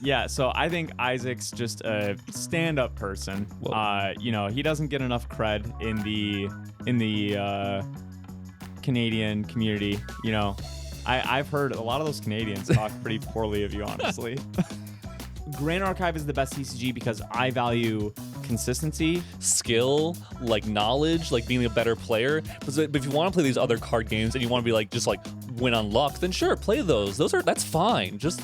Yeah, so I think Isaac's just a stand-up person. He doesn't get enough cred in the Canadian community. I've heard a lot of those Canadians talk pretty poorly of you, honestly. Grand Archive is the best TCG because I value consistency, skill, like knowledge, like being a better player. But if you want to play these other card games and you want to be just win on luck, then sure, play those. That's fine. Just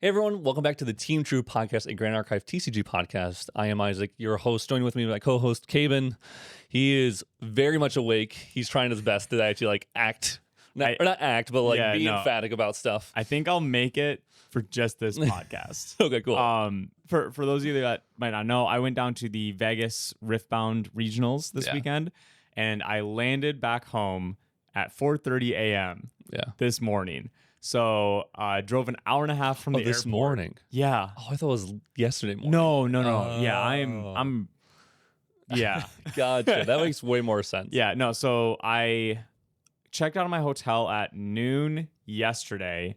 Hey everyone, welcome back to the Team True podcast, a Grand Archive TCG podcast. I am Isaac, your host. Joining with me, my co-host, Caben. He is very much awake. He's trying his best to actually act, not act, but be emphatic about stuff. I think I'll make it for just this podcast. Okay, cool. For those of you that might not know, I went down to the Vegas Riftbound regionals this weekend, and I landed back home at 4:30 a.m. this morning. So I drove an hour and a half from the this airport. Morning. Yeah. Oh, I thought it was yesterday morning. No. Yeah, I'm. Yeah. Gotcha. That makes way more sense. Yeah. No. So I checked out of my hotel at noon yesterday.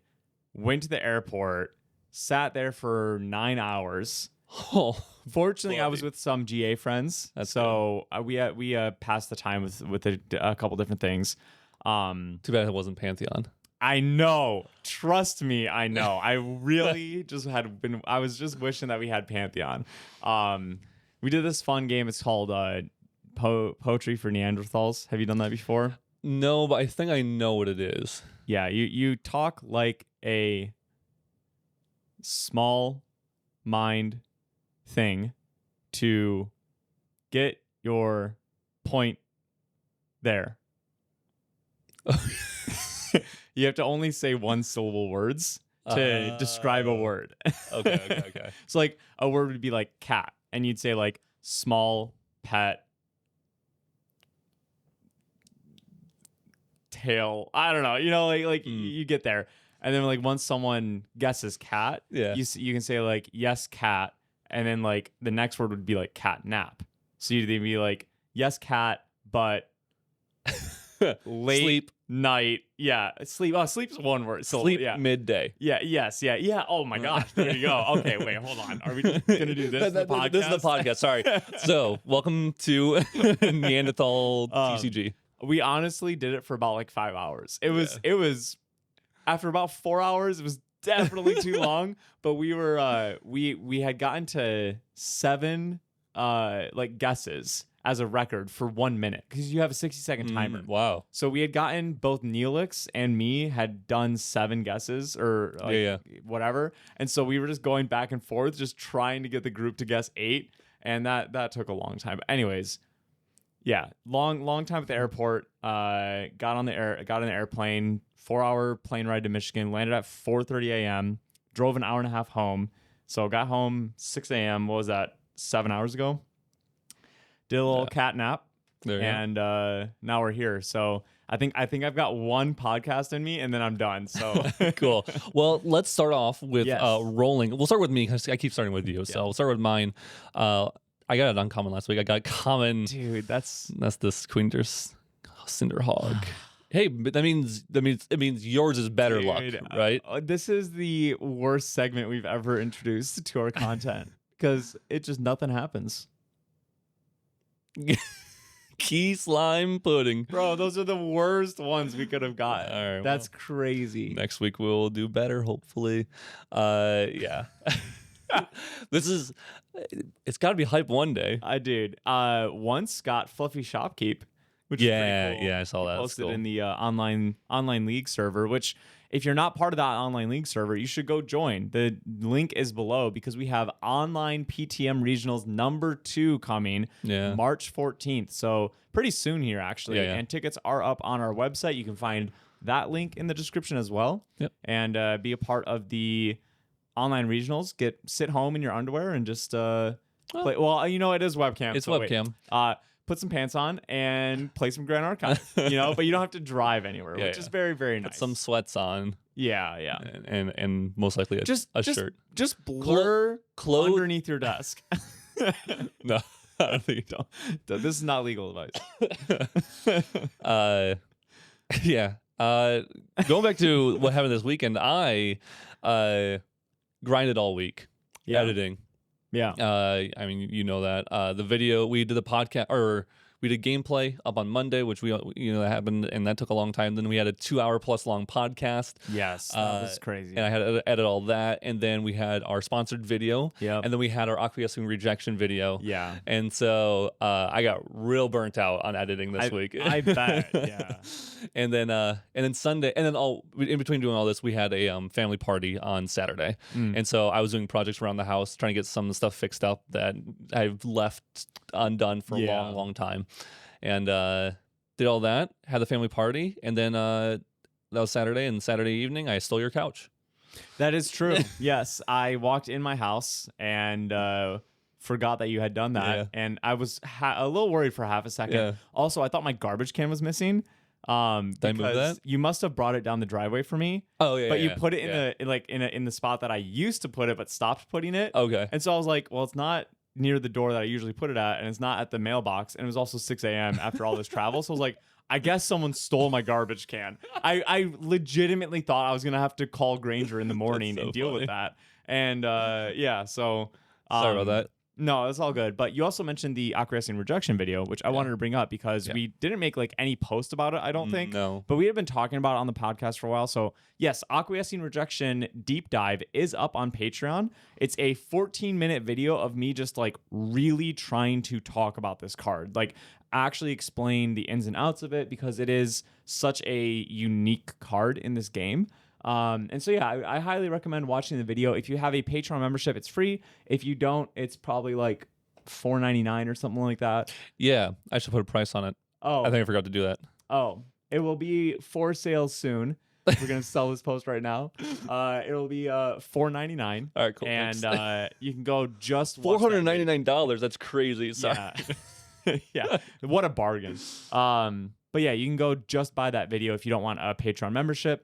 Went to the airport. Sat there for 9 hours. Oh. Fortunately, I was with some GA friends. So we passed the time with a couple different things. Too bad it wasn't Pantheon. I know. Trust me, I know. I really I was just wishing that we had Pantheon. We did this fun game. It's called Poetry for Neanderthals. Have you done that before? No, but I think I know what it is. Yeah, you talk like a small mind thing to get your point there. You have to only say one syllable words to describe a word. Okay. So a word would be like cat, and you'd say small pet tail. I don't know. You get there. And then once someone guesses cat, you can say yes cat, and then the next word would be cat nap. So you'd be yes cat, but late sleep night. Yeah, sleep. Oh, sleep's one word. So sleep midday. Yeah. Yes. Yeah. Oh my gosh. There you go. Okay. Wait. Hold on. Are we just gonna do this? The podcast? This is the podcast. Sorry. So welcome to Neanderthal TCG. We honestly did it for about 5 hours. It was after about 4 hours. It was definitely too long. But we were we had gotten to 7 guesses as a record for 1 minute, because you have a 60-second timer. Wow. So we had gotten, both Neelix and me had done 7 guesses or whatever. And so we were just going back and forth, just trying to get the group to guess 8. And that took a long time. But anyways, yeah, long time at the airport. Got on the airplane, 4-hour plane ride to Michigan, landed at 4:30 a.m., drove an hour and a half home. So got home 6 a.m. What was that? 7 hours ago? Did a little cat nap, and now we're here. So I think I've got one podcast in me, and then I'm done. So cool. Well, let's start off with rolling. We'll start with me because I keep starting with you. So we'll start with mine. I got an uncommon last week. I got common. Dude, that's this Queenter's Cinderhog. Hey, but that means yours is better luck, right? This is the worst segment we've ever introduced to our content, because nothing happens. Key slime pudding. Bro, those are the worst ones we could have gotten. All right, that's crazy. Next week we'll do better, hopefully. Yeah. It's got to be hype one day. Dude. Once got Fluffy Shopkeep, which is pretty cool. Yeah, I saw that. Posted in the online league server, which, if you're not part of that online league server, you should go join. The link is below, because we have online PTM Regionals number 2 coming March 14th. So pretty soon here, actually. Yeah. And tickets are up on our website. You can find that link in the description as well. Yep. And be a part of the online regionals. Sit home in your underwear and just play. Well, it is webcam. It's webcam. Put some pants on and play some Grand Archive, but you don't have to drive anywhere, which is very, very nice. Put some sweats on. Yeah. And most likely a shirt. Just blur underneath your desk. No, I don't think This is not legal advice. Yeah. Going back to what happened this weekend, I grinded all week editing. Yeah. I mean, you know that the video we did the podcast or we did gameplay up on Monday, which that happened and that took a long time. Then we had a 2-hour plus long podcast. Yes, that was crazy. And I had to edit all that, and then we had our sponsored video, and then we had our acquiescing rejection video. Yeah, and so I got real burnt out on editing this week. I bet. Yeah, and then Sunday, and then in between doing all this, we had a family party on Saturday, and so I was doing projects around the house, trying to get some stuff fixed up that I've left undone for a long time, and did all that, had the family party, and then that was Saturday, and Saturday evening I stole your couch. That is true. Yes, I walked in my house and forgot that you had done that, and I was a little worried for half a second. Also, I thought my garbage can was missing. Did I move that? You must have brought it down the driveway for me. Oh yeah, but you put it in the spot that I used to put it, but stopped putting it. Okay, and so I was like, well, it's not near the door that I usually put it at, and it's not at the mailbox, and it was also 6 a.m. after all this travel, so I was like, I guess someone stole my garbage can. I legitimately thought I was gonna have to call Granger in the morning and deal with that, and so sorry about that. No, it's all good. But you also mentioned the acquiescing rejection video, which I wanted to bring up because we didn't make like any post about it, I don't think. No. But we have been talking about it on the podcast for a while. So yes, acquiescing rejection deep dive is up on Patreon. It's a 14-minute video of me just like really trying to talk about this card. Like actually explain the ins and outs of it because it is such a unique card in this game. And so, yeah, I highly recommend watching the video. If you have a Patreon membership, it's free. If you don't, it's probably like $4.99 or something like that. Yeah, I should put a price on it. Oh, I think I forgot to do that. Oh, it will be for sale soon. We're going to sell this post right now. It'll be $4.99. All right, cool. And you can go just $499. That's crazy. Sorry. Yeah. Yeah. What a bargain. But yeah, you can go just buy that video if you don't want a Patreon membership.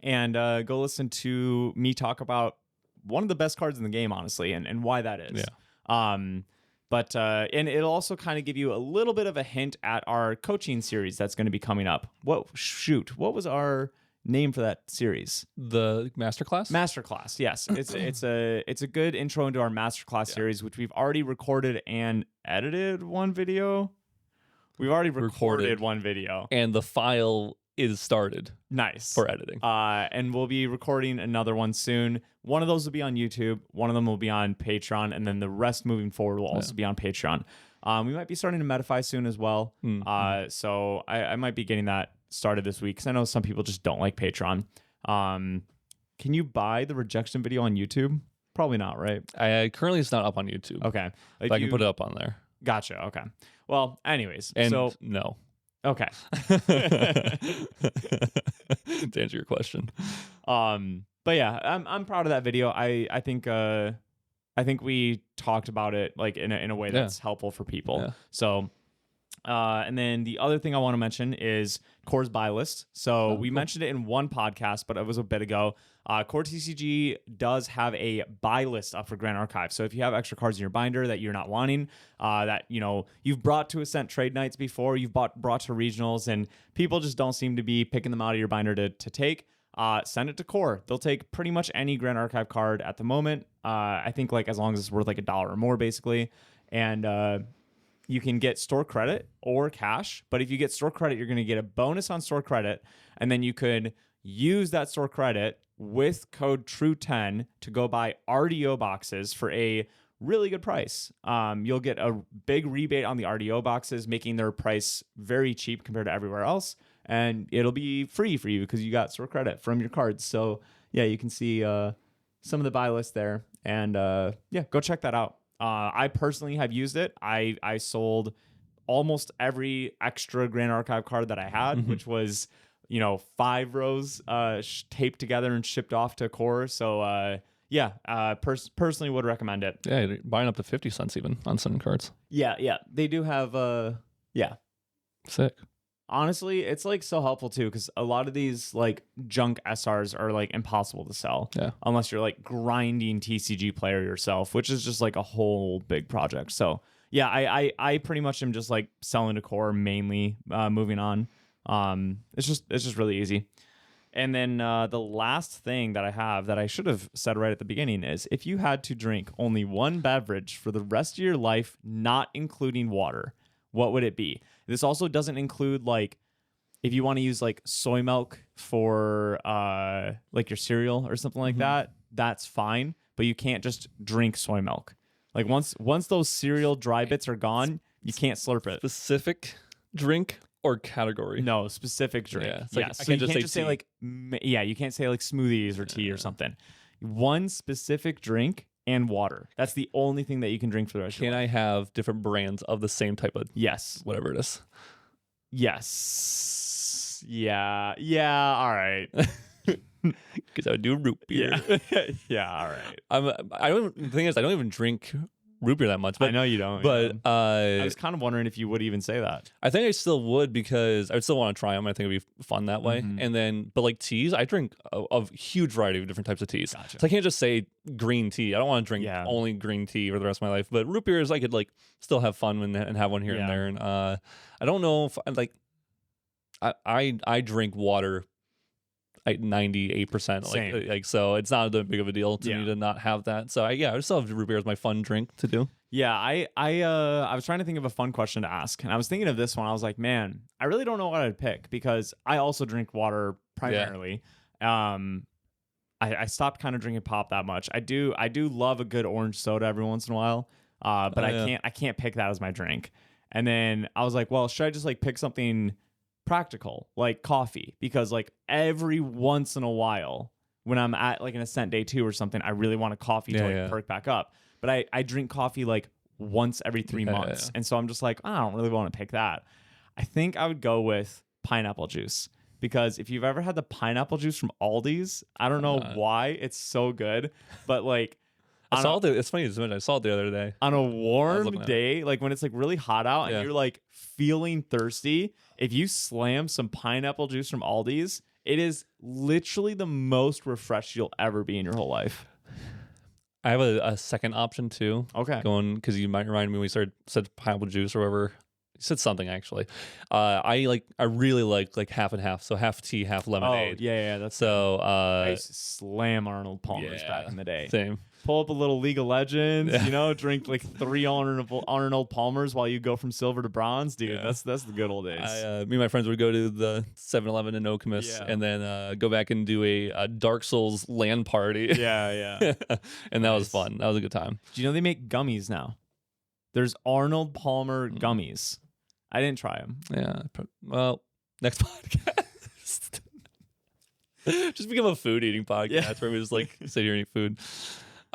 And go listen to me talk about one of the best cards in the game, honestly, and why that is. Yeah. And it'll also kind of give you a little bit of a hint at our coaching series that's going to be coming up. What was our name for that series? The Masterclass? Masterclass, yes. It's a good intro into our Masterclass series, which we've already recorded and edited one video. We've already recorded one video. And the file is started. Nice. For editing. And we'll be recording another one soon. One of those will be on YouTube. One of them will be on Patreon. And then the rest moving forward will also be on Patreon. We might be starting to Metafy soon as well. So I might be getting that started this week because I know some people just don't like Patreon. Can you buy the rejection video on YouTube? Probably not, right? Currently it's not up on YouTube. Okay. Like I can put it up on there. Gotcha. Okay. Well, anyways. No. Okay. To answer your question. But yeah, I'm proud of that video. I think we talked about it like in a way that's helpful for people. Yeah. So and then the other thing I want to mention is Core's buy list. So we mentioned it in one podcast, but it was a bit ago. Core TCG does have a buy list up for Grand Archive. So if you have extra cards in your binder that you're not wanting, that you've brought to Ascent trade nights before, you've brought to regionals, and people just don't seem to be picking them out of your binder to take, send it to Core. They'll take pretty much any Grand Archive card at the moment. I think like as long as it's worth like $1 or more, basically, and you can get store credit or cash. But if you get store credit, you're going to get a bonus on store credit, and then you could use that store credit with code TRUE10 to go buy RDO boxes for a really good price. You'll get a big rebate on the RDO boxes, making their price very cheap compared to everywhere else, and it'll be free for you because you got store credit from your cards. So yeah, you can see some of the buy list there, and go check that out. I personally have used it. I sold almost every extra Grand Archive card that I had, which was 5 rows taped together and shipped off to Core. So personally would recommend it. Yeah, buying up to 50 cents even on some cards. Yeah, they do have Sick. Honestly, it's like so helpful too, because a lot of these like junk SRs are like impossible to sell unless you're like grinding TCG player yourself, which is just like a whole big project. So yeah, I pretty much am just like selling to Core mainly, moving on. It's just really easy. And then the last thing that I have that I should have said right at the beginning is if you had to drink only one beverage for the rest of your life, not including water, what would it be? This also doesn't include like if you want to use like soy milk for like your cereal or something like that, that's fine. But you can't just drink soy milk. Like once those cereal dry bits are gone, you can't slurp it. Specific drink or category? No, specific drink. Yeah, Like, I so can't you just can't just say tea. like, you can't say like smoothies or tea or something. One specific drink and water. That's the only thing that you can drink for the rest of your Can life. I have different brands of the same type of Yes. whatever it is? Yes. Yeah. Yeah. All right. Because I would do root beer. Yeah. Yeah. All right. The thing is, I don't even drink root beer that much. But I know you don't. But I was kind of wondering if you would even say that. I think I still would because I would still want to try them. I think it'd be fun that way. And then, but like teas, I drink a huge variety of different types of teas. Gotcha. So I can't just say green tea. I don't want to drink only green tea for the rest of my life. But root beers, I could like still have fun and have one here and there. And I don't know if I drink water. 98%, like so, it's not that big of a deal to me to not have that. So I would still have root beer as my fun drink to do. Yeah, I was trying to think of a fun question to ask, and I was thinking of this one. I was like, man, I really don't know what I'd pick because I also drink water primarily. I stopped kind of drinking pop that much. I do love a good orange soda every once in a while, but I can't pick that as my drink. And then I was like, well, should I just like pick something practical like coffee, because like every once in a while when I'm at like an Ascent Day 2 or something, I really want a coffee to like perk back up, but I drink coffee like once every 3 months. And so I'm just like, I don't really want to pick that. I think I would go with pineapple juice, because if you've ever had the pineapple juice from Aldi's, I don't know why it's so good, but like it's funny as I saw it the other day on a warm day, like when it's like really hot out and you're like feeling thirsty. If you slam some pineapple juice from Aldi's, it is literally the most refreshed you'll ever be in your whole life. I have a second option too. Okay. Going, because you might remind me when we said pineapple juice or whatever. You said something actually. I really like half and half. So half tea, half lemonade. Oh, yeah. That's so. I used to slam Arnold Palmer's back in the day. Same. Pull up a little League of Legends, drink like 3 Arnold Palmers while you go from silver to bronze, dude. That's the good old days. Me and my friends would go to the 7-Eleven in Okemos and then go back and do a Dark Souls LAN party. Yeah. And that was fun. That was a good time. Do you know they make gummies now? There's Arnold Palmer gummies. I didn't try them. Yeah. Well, next podcast. Just become a food eating podcast where we just like sit here and eat food.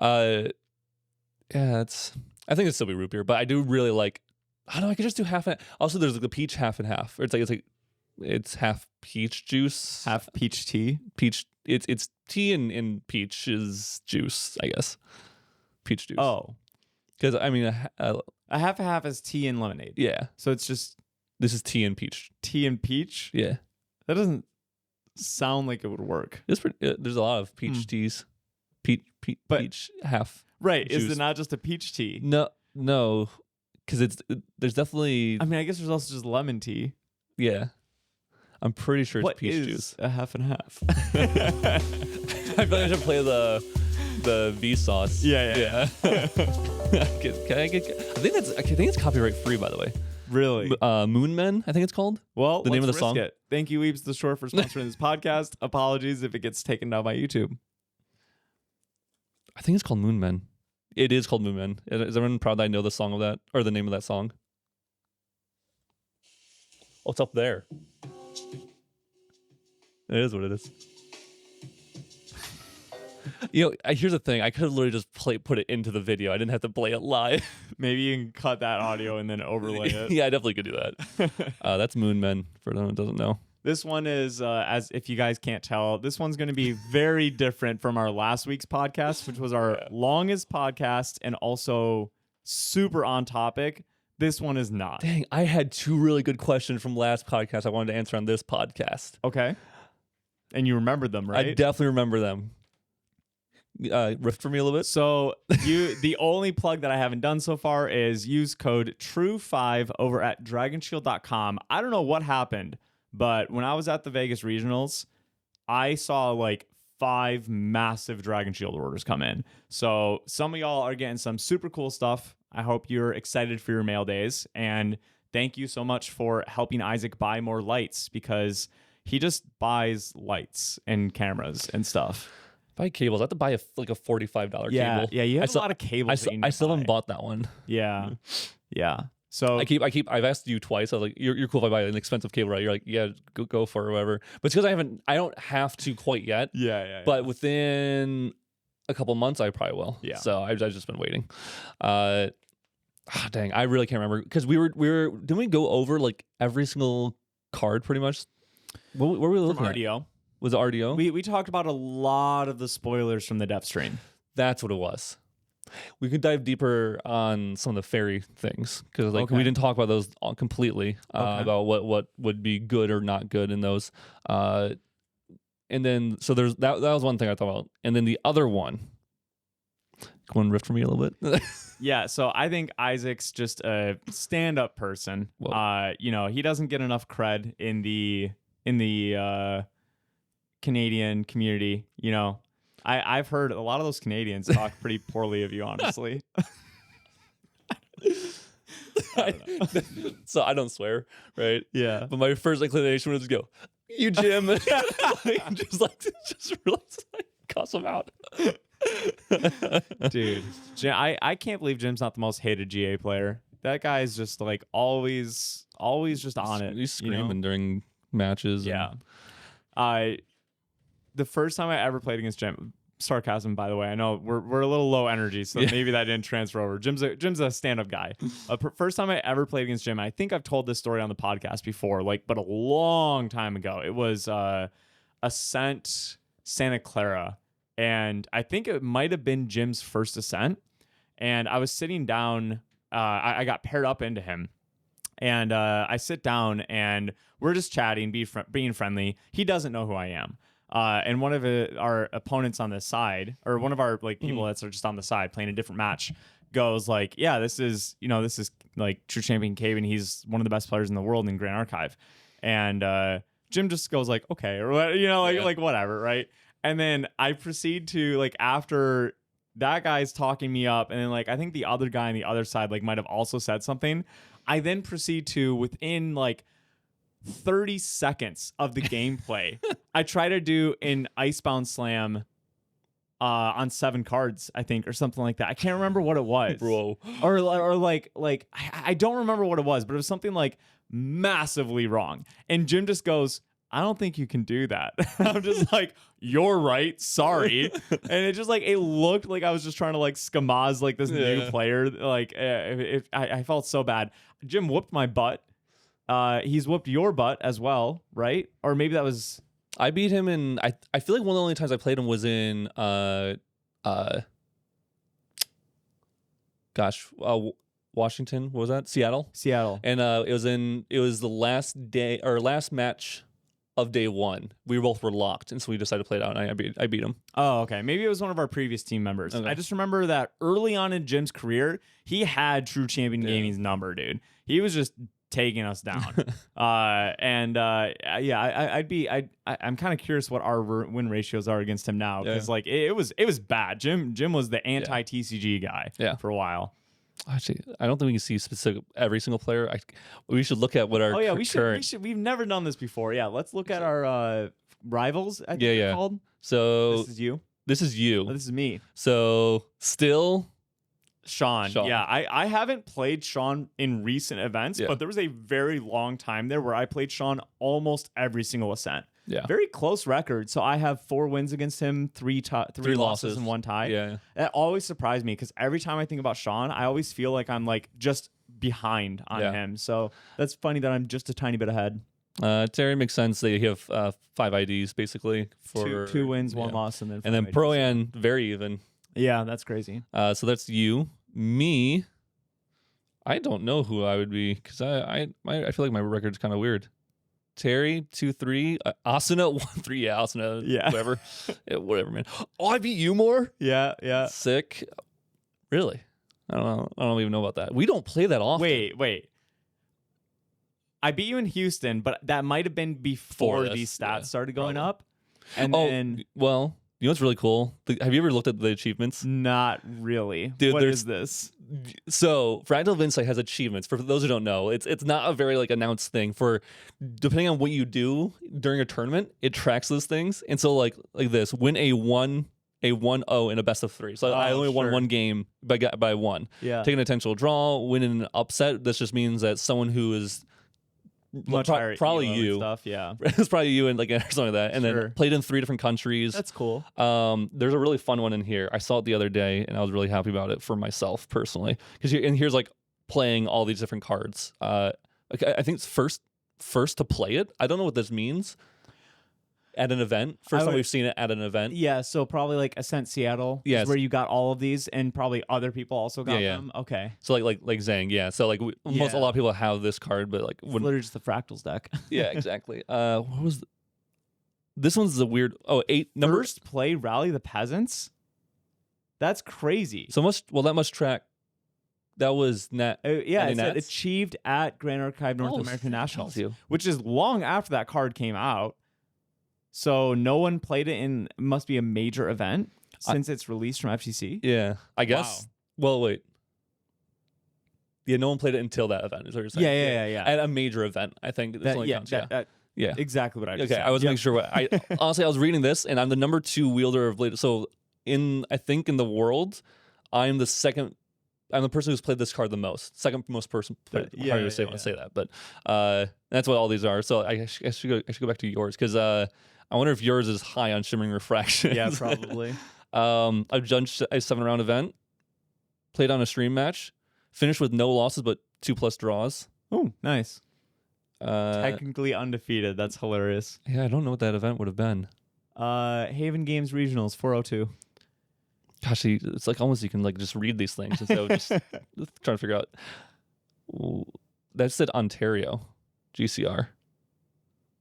I think it'd still be root beer, but I do really like. I don't know. I could just do half and. Also, there's like the peach half and half. Or it's half peach juice, half peach tea. Peach. It's tea and peach is juice, I guess. Peach juice. Oh, because I mean a half is tea and lemonade. Yeah. So it's just this is tea and peach. Tea and peach. Yeah. That doesn't sound like it would work. It's pretty. There's a lot of peach teas. Peach half. Right. Juice. Is it not just a peach tea? No, because there's definitely. I mean, I guess there's also just lemon tea. Yeah, I'm pretty sure it's peach juice. A half and half. I feel like I should play the V sauce. Yeah. Can I get? I think it's copyright free, by the way. Really? Moon Men, I think it's called. Well, the name of the song. It. Thank you, Weebs the Shore, for sponsoring this podcast. Apologies if it gets taken down by YouTube. I think it's called Moon Men. It is called Moon Men. Is everyone proud that I know the song of that or the name of that song? Oh, it's up there. It is what it is. Here's the thing. I could have literally just put it into the video. I didn't have to play it live. Maybe you can cut that audio and then overlay it. Yeah, I definitely could do that. That's Moon Men, for anyone who doesn't know. This one is, as if you guys can't tell, this one's going to be very different from our last week's podcast, which was our longest podcast and also super on topic. This one is not. Dang, I had 2 really good questions from last podcast I wanted to answer on this podcast. Okay. And you remembered them, right? I definitely remember them. Rift for me a little bit. So the only plug that I haven't done so far is use code TRUE5 over at dragonshield.com. I don't know what happened, But when I was at the Vegas regionals, I saw like 5 massive Dragon Shield orders come in. So some of y'all are getting some super cool stuff. I hope you're excited for your mail days. And thank you so much for helping Isaac buy more lights, because he just buys lights and cameras and stuff. Buy cables. I have to buy a $45 cable. Yeah, you have a lot of cables. I still haven't bought that one. Yeah. So I've asked you twice. I was like, you're cool if I buy an expensive cable, right? You're like, yeah, go for it or whatever. But it's because I don't have to quite yet. Yeah. But within a couple months, I probably will. Yeah. So I've just been waiting. Dang, I really can't remember, because we were didn't we go over like every single card pretty much? What were we looking at? RDO. Was it RDO? We talked about a lot of the spoilers from the dev stream. That's what it was. We could dive deeper on some of the fairy things, because we didn't talk about those completely, about what would be good or not good in those. And then so there's that was one thing I thought about, and then the other one. Go and riff for me a little bit. Yeah, so I think Isaac's just a stand-up person. He doesn't get enough cred in the Canadian community. I've heard a lot of those Canadians talk pretty poorly of you, honestly. So I don't swear, right? Yeah. But my first inclination was to go, "You Jim," just cuss him out. Dude, I can't believe Jim's not the most hated GA player. That guy is just like always just on it. He's screaming during matches. Yeah. The first time I ever played against Jim, sarcasm by the way, I know we're a little low energy, so maybe that didn't transfer over. Jim's a stand-up guy. First time I ever played against Jim, I think I've told this story on the podcast before, but a long time ago. It was Ascent Santa Clara. And I think it might have been Jim's first ascent. And I was sitting down. I got paired up into him. And I sit down and we're just chatting, being friendly. He doesn't know who I am. And one of our opponents on the side, or one of our people that's just on the side playing a different match, goes like, yeah, this is like True Champion Cave, and he's one of the best players in the world in Grand Archive. And Jim just goes like, okay, or like whatever, right? And then I proceed to after that guy's talking me up, and then I think the other guy on the other side might have also said something. I then proceed to, within 30 seconds of the gameplay, I try to do an Icebound Slam on 7 cards, I think, or something like that. I can't remember what it was, bro. Or I don't remember what it was, but it was something massively wrong. And Jim just goes, I don't think you can do that. I'm just like, you're right. Sorry. And it just it looked like I was just trying to scamaz this new player. I felt so bad. Jim whooped my butt. He's whooped your butt as well, right? Or maybe that was. I beat him in. I feel like one of the only times I played him was in. Washington. What was that? Seattle. And it was the last day or last match of day 1. We both were locked, and so we decided to play it out, and I beat him. Oh, okay. Maybe it was one of our previous team members. Okay. I just remember that early on in Jim's career, he had True Champion Gaming's number, dude. He was just taking us down. I'm kind of curious what our win ratios are against him now, because it was bad. Jim was the anti TCG guy for a while. Actually, I don't think we can see specific every single player. We should look at what our we should. We've never done this before. Yeah, let's look at our rivals. I think they're called. So this is you. This is you. Oh, this is me. So still Sean. Yeah, I haven't played Sean in recent events, but there was a very long time there where I played Sean almost every single ascent. Yeah. Very close record. So I have 4 wins against him, 3 losses and 1 tie. Yeah. That always surprised me, because every time I think about Sean, I always feel like I'm just behind on him. So that's funny that I'm just a tiny bit ahead. Terry makes sense. They have 5 IDs basically for 2 wins, 1 loss, and then IDs. Pro-Am very even. Yeah, that's crazy. So that's you. Me, I don't know who I would be, because I feel like my record's kind of weird. Terry 2-3, Asuna 1-3. Yeah, Asuna. Yeah, whatever. Whatever, man. Oh, I beat you more. Yeah. Sick. Really? I don't even know about that. We don't play that often. Wait. I beat you in Houston, but that might have been before these stats started going up. And then, well, you know what's really cool? Have you ever looked at the achievements? Not really. Dude, what is this? So Fractal of Insight has achievements. For those who don't know, it's not a very like announced thing. For depending on what you do during a tournament, it tracks those things. And so like this, win a 1-0 in a best of 3. So I only won one game by 1. Yeah. Take an intentional draw, win in an upset. This just means that someone who is much higher probably elo you and stuff. Yeah. it's probably you and like something like that. And then played in 3 different countries. That's cool. There's a really fun one in here. I saw it the other day and I was really happy about it for myself personally. Here's like playing all these different cards. I think it's first to play it. I don't know what this means. At an event. First time we've seen it at an event. Yeah, so probably like Ascent Seattle is where you got all of these, and probably other people also got them. Okay. So like Zhang, yeah. So like a lot of people have this card, but like it's literally just the Fractals deck. Yeah, exactly. What was this one's the weird First play Rally the Peasants? That's crazy. So that must track. That was Nat. Yeah, it said achieved at Grand Archive North American Nationals, which is long after that card came out. So no one played it in must be a major event since it's released from FTC. Yeah, I guess. Wow. Well, wait. Yeah, no one played it until that event. Is what you're saying? Yeah. At a major event, I think. Yeah, exactly what I just said. Okay, I was making sure. Honestly, I was reading this, and I'm the number 2 wielder of Blade. So I think in the world, I'm the second. I'm the person who's played this card the most. Second most person. Hard to say when I say that, but that's what all these are. So I should go back to yours because I wonder if yours is high on Shimmering Refraction. Yeah, probably. I've judged a 7-round event, played on a stream match, finished with no losses but 2+ draws. Oh, nice. Technically undefeated. That's hilarious. Yeah, I don't know what that event would have been. Haven Games Regionals 402. Gosh, it's like almost you can like just read these things instead of just trying to figure out. Ooh, that said Ontario, GCR.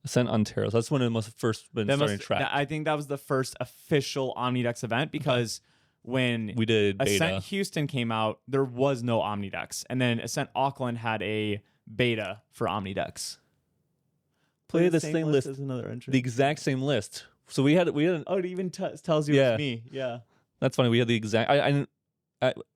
Ascent Ontario. So that's when it must have first been starting to track. I think that was the first official Omnidex event because when we did Ascent Houston came out, there was no Omnidex, and then Ascent Auckland had a beta for Omnidex. Play the same list as another entry. The exact same list. So we had it even tells you it's me. Yeah. That's funny. We had the exact.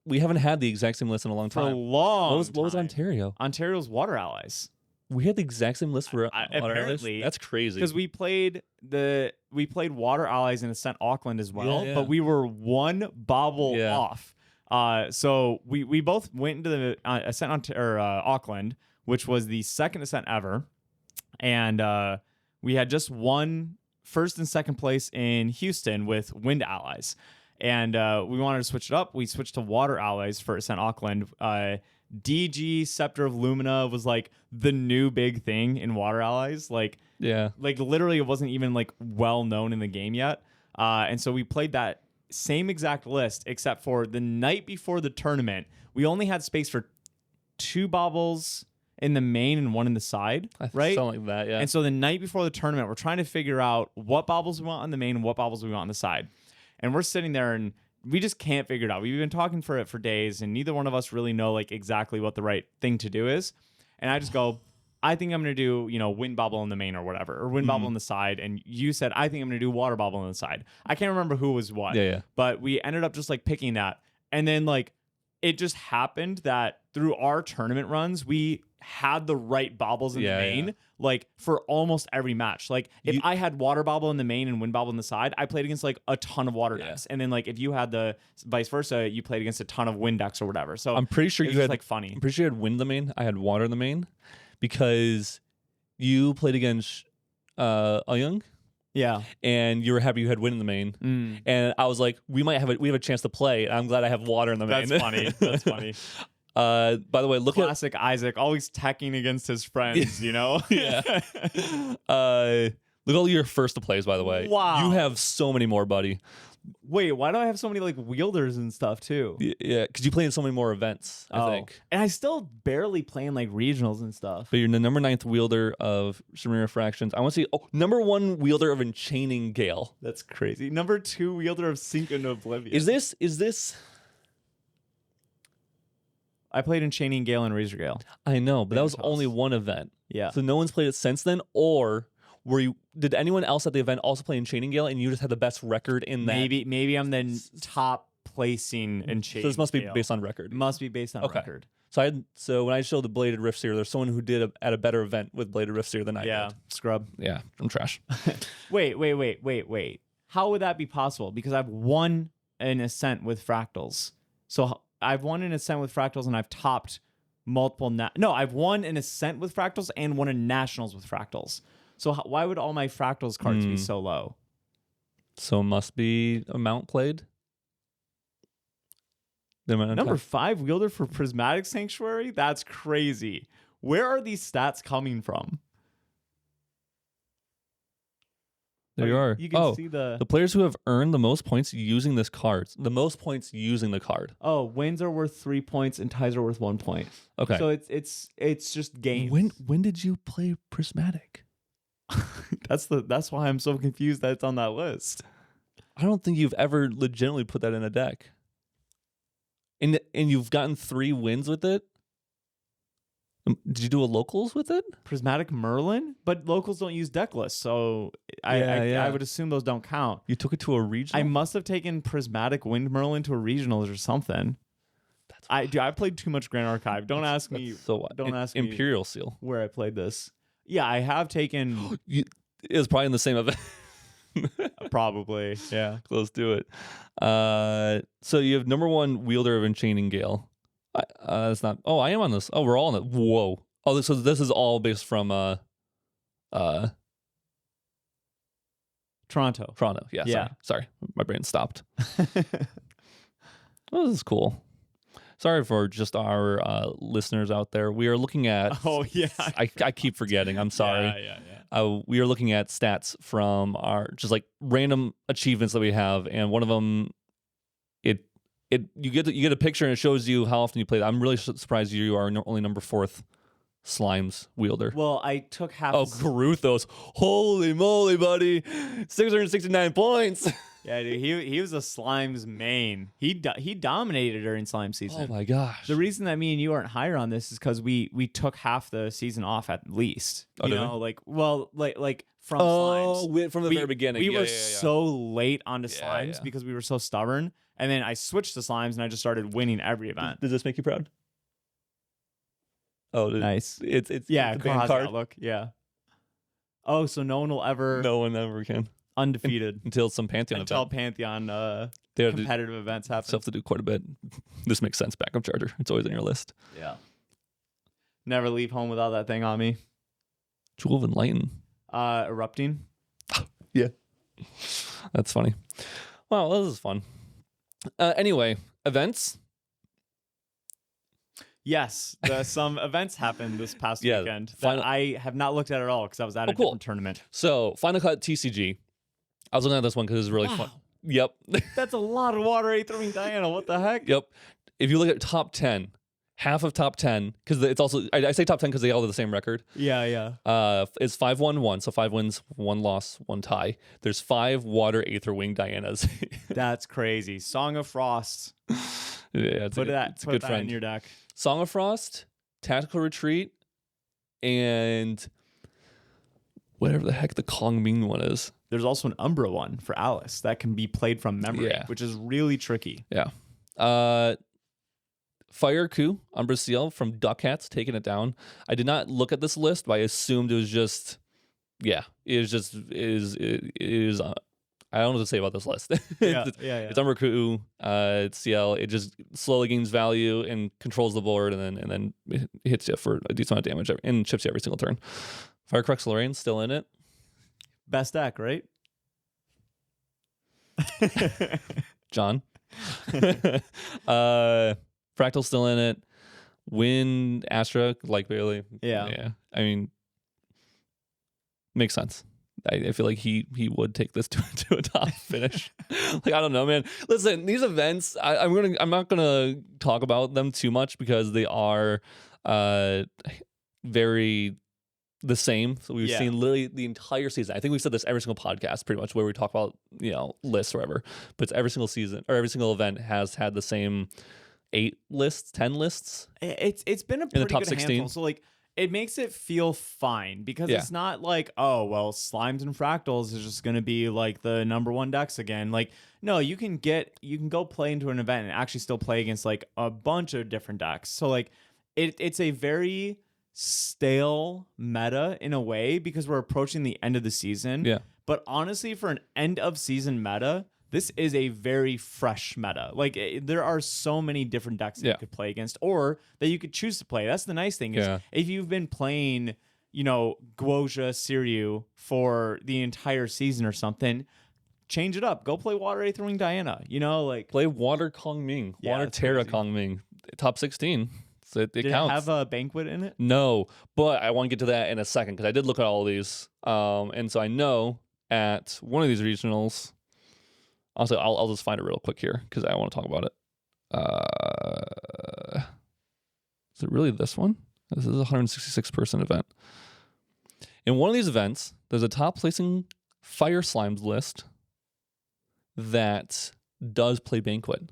We haven't had the exact same list in a long time. For a long time. What was Ontario? Ontario's Water Allies. We had the exact same list for Water apparently. Allies? That's crazy. Because we played Water Allies in Ascent Auckland as well, but we were one bobble off. So we both went into the Ascent Auckland, which was the second Ascent ever, and we had just won first and second place in Houston with Wind Allies. And we wanted to switch it up. We switched to Water Allies for Ascent Auckland. DG Scepter of Lumina was like the new big thing in Water Allies. Like literally it wasn't even like well known in the game yet. And so we played that same exact list, except for the night before the tournament, we only had space for 2 baubles in the main and 1 in the side, right? Something like that, yeah. And so the night before the tournament, we're trying to figure out what baubles we want on the main and what baubles we want on the side. And we're sitting there and we just can't figure it out. We've been talking for days, and neither one of us really know like exactly what the right thing to do is. And I just go, I think I'm going to do, wind bobble in the main or whatever, or wind bobble on the side. And you said, I think I'm going to do water bobble on the side. I can't remember who was what. But we ended up just like picking that. And then like it just happened that through our tournament runs, we had the right bobbles in the main, like for almost every match. Like if I had water bobble in the main and wind bobble in the side, I played against like a ton of water decks. And then like if you had the vice versa, you played against a ton of wind decks or whatever. So I'm pretty sure you had like funny. I'm pretty sure you had wind in the main. I had water in the main because you played against Young. Yeah. And you were happy you had wind in the main. And I was like, we have a chance to play. I'm glad I have water in the main. That's funny. That's funny. By the way, look classic Isaac, always teching against his friends, Look at all your first to plays, by the way. Wow. You have so many more, buddy. Wait, why do I have so many like wielders and stuff too? Yeah, because you play in so many more events, I think. And I still barely play in like regionals and stuff. But you're the number 9th wielder of Shimmering Refractions. I want to see number 1 wielder of Enchaining Gale. That's crazy. Number 2 wielder of Sink into Oblivion. Is this I played in Chaining Gale and Razor Gale. I know, but that was House. only one event. Yeah. So no one's played it since then, or did anyone else at the event also play in Chaining Gale and you just had the best record in that? Maybe I'm the top placing in Chaining So this must be Gale. based on record. Must be based on record. So when I showed the Bladed Rift Seer, there's someone who did at a better event with Bladed Rift Seer than I did. Scrub. Yeah, I'm trash. Wait. How would that be possible? Because I've won an Ascent with Fractals. So I've won an Ascent with Fractals and I've topped multiple... I've won an Ascent with Fractals and won a Nationals with Fractals. So why would all my Fractals cards be so low? So it must be amount played? Number 5 wielder for Prismatic Sanctuary? That's crazy. Where are these stats coming from? There you are. You can see the players who have earned the most points using this card. The most points using the card. Oh, wins are worth 3 points and ties are worth 1 point. Okay. So it's just games. When did you play Prismatic? That's why I'm so confused that it's on that list. I don't think you've ever legitimately put that in a deck. And you've gotten 3 wins with it? Did you do a locals with it? Prismatic Merlin? But locals don't use deck lists, so I would assume those don't count. You took it to a regional? I must have taken Prismatic Wind Merlin to a regionals or something. I played too much Grand Archive. Don't ask me. So what? Don't ask me Imperial Seal. where I played this. Yeah, I have taken It was probably in the same event. probably. Yeah. Close to it. So you have number 1 wielder of Enchaining Gale. It's not. Oh, I am on this. Oh, we're all on it. Whoa. Oh, so this is all based from Toronto. Yeah. Sorry. My brain stopped. Oh, this is cool. Sorry for just our listeners out there. We are looking at. Oh yeah. I keep forgetting. I'm sorry. Yeah. We are looking at stats from our just like random achievements that we have, and one of them, you get a picture and it shows you how often you play that. I'm really surprised you are only number 4th Slimes wielder. Well, I took half. Oh, Caruthos. Holy moly, buddy. 669 points. Yeah, dude, he was a Slimes main. He dominated during Slime season. Oh my gosh. The reason that me and you aren't higher on this is because we took half the season off at least. Oh, you did know, like from Slimes. From the very beginning. We were so late onto Slimes because we were so stubborn. And then I switched to Slimes and I just started winning every event. Does this make you proud? Oh, nice. It's yeah, the band card. Outlook. Yeah. Oh, so no one will ever. No one ever can. Undefeated until some Pantheon until event. Pantheon competitive events happen. Still have to do quite a bit. This makes sense. Backup charger. It's always on your list. Yeah. Never leave home without that thing on me. Jewel of Enlighten. Erupting. Yeah. That's funny. Wow, this is fun. Anyway, events. Yes, some events happened this past weekend that I have not looked at at all because I was at a different tournament. So, Final Cut TCG. I was looking at this one because it's really fun. Yep. That's a lot of water throwing Diana. What the heck? Yep. If you look at top 10, half of top 10, because it's also, I say top 10 because they all have the same record. Yeah. It's 5-1-1, so 5 wins, 1 loss, 1 tie. There's 5 Water Aether Wing Dianas. That's crazy. Song of Frost. Yeah, put that in your deck. Song of Frost, Tactical Retreat, and whatever the heck the Kong Ming one is. There's also an Umbra one for Alice that can be played from memory, which is really tricky. Yeah. Fire Coup, Umbra Seal from Duck Hats, taking it down. I did not look at this list, but I assumed it was just, I don't know what to say about this list. It's Umbra Coup, it's CL. It just slowly gains value and controls the board, and then it hits you for a decent amount of damage and chips you every single turn. Firecrux Lorraine still in it. Best deck, right? John. Fractal's still in it. Wind, Astra, like Bailey. Yeah. I mean, makes sense. I feel like he would take this to a top finish. Like, I don't know, man. Listen, these events, I'm not gonna talk about them too much because they are very the same. So we've seen literally the entire season. I think we've said this every single podcast, pretty much, where we talk about lists or whatever. But it's every single season or every single event has had the same 8 lists, 10 lists. It's been a In the pretty top good 16. handful. So like it makes it feel fine because Yeah. it's not like, oh well, slimes and fractals is just gonna be like the number one decks again. Like no, you can go play into an event and actually still play against like a bunch of different decks. So like it's a very stale meta in a way because we're approaching the end of the season. Yeah. But honestly, for an end of season meta, this is a very fresh meta. Like there are so many different decks that you could play against or that you could choose to play. That's the nice thing is if you've been playing, Guoja Siryu for the entire season or something, change it up. Go play Water Aether Wing Diana. Like play Water Kong Ming, Water Terra Kong Ming, top 16. So it did counts. It have a banquet in it? No, but I want to get to that in a second because I did look at all of these, and so I know at one of these regionals. Also, I'll just find it real quick here because I want to talk about it. Is it really this one? This is a 166 person event. In one of these events, there's a top placing Fire Slimes list that does play Banquet.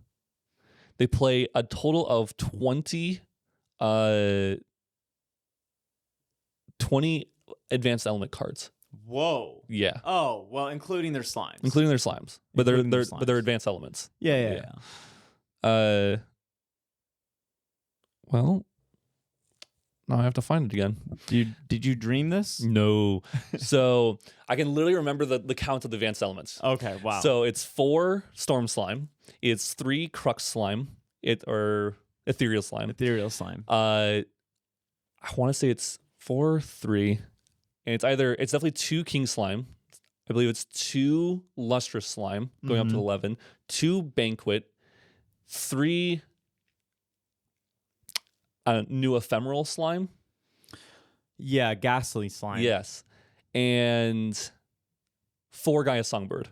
They play a total of 20 advanced element cards. Whoa. Yeah. Oh, well, including their slimes. But they're advanced elements. Yeah. Well, now I have to find it again. Did you dream this? No. So I can literally remember the count of the advanced elements. Okay, wow. So it's 4 Storm Slime, it's 3 Crux Slime, or Ethereal Slime. I want to say it's 4, 3, and it's definitely 2 King Slime. I believe it's 2 Lustrous Slime going up to 11, 2 Banquet, 3 new Ephemeral Slime. Yeah, Ghastly Slime. Yes, and 4 Gaia Songbird.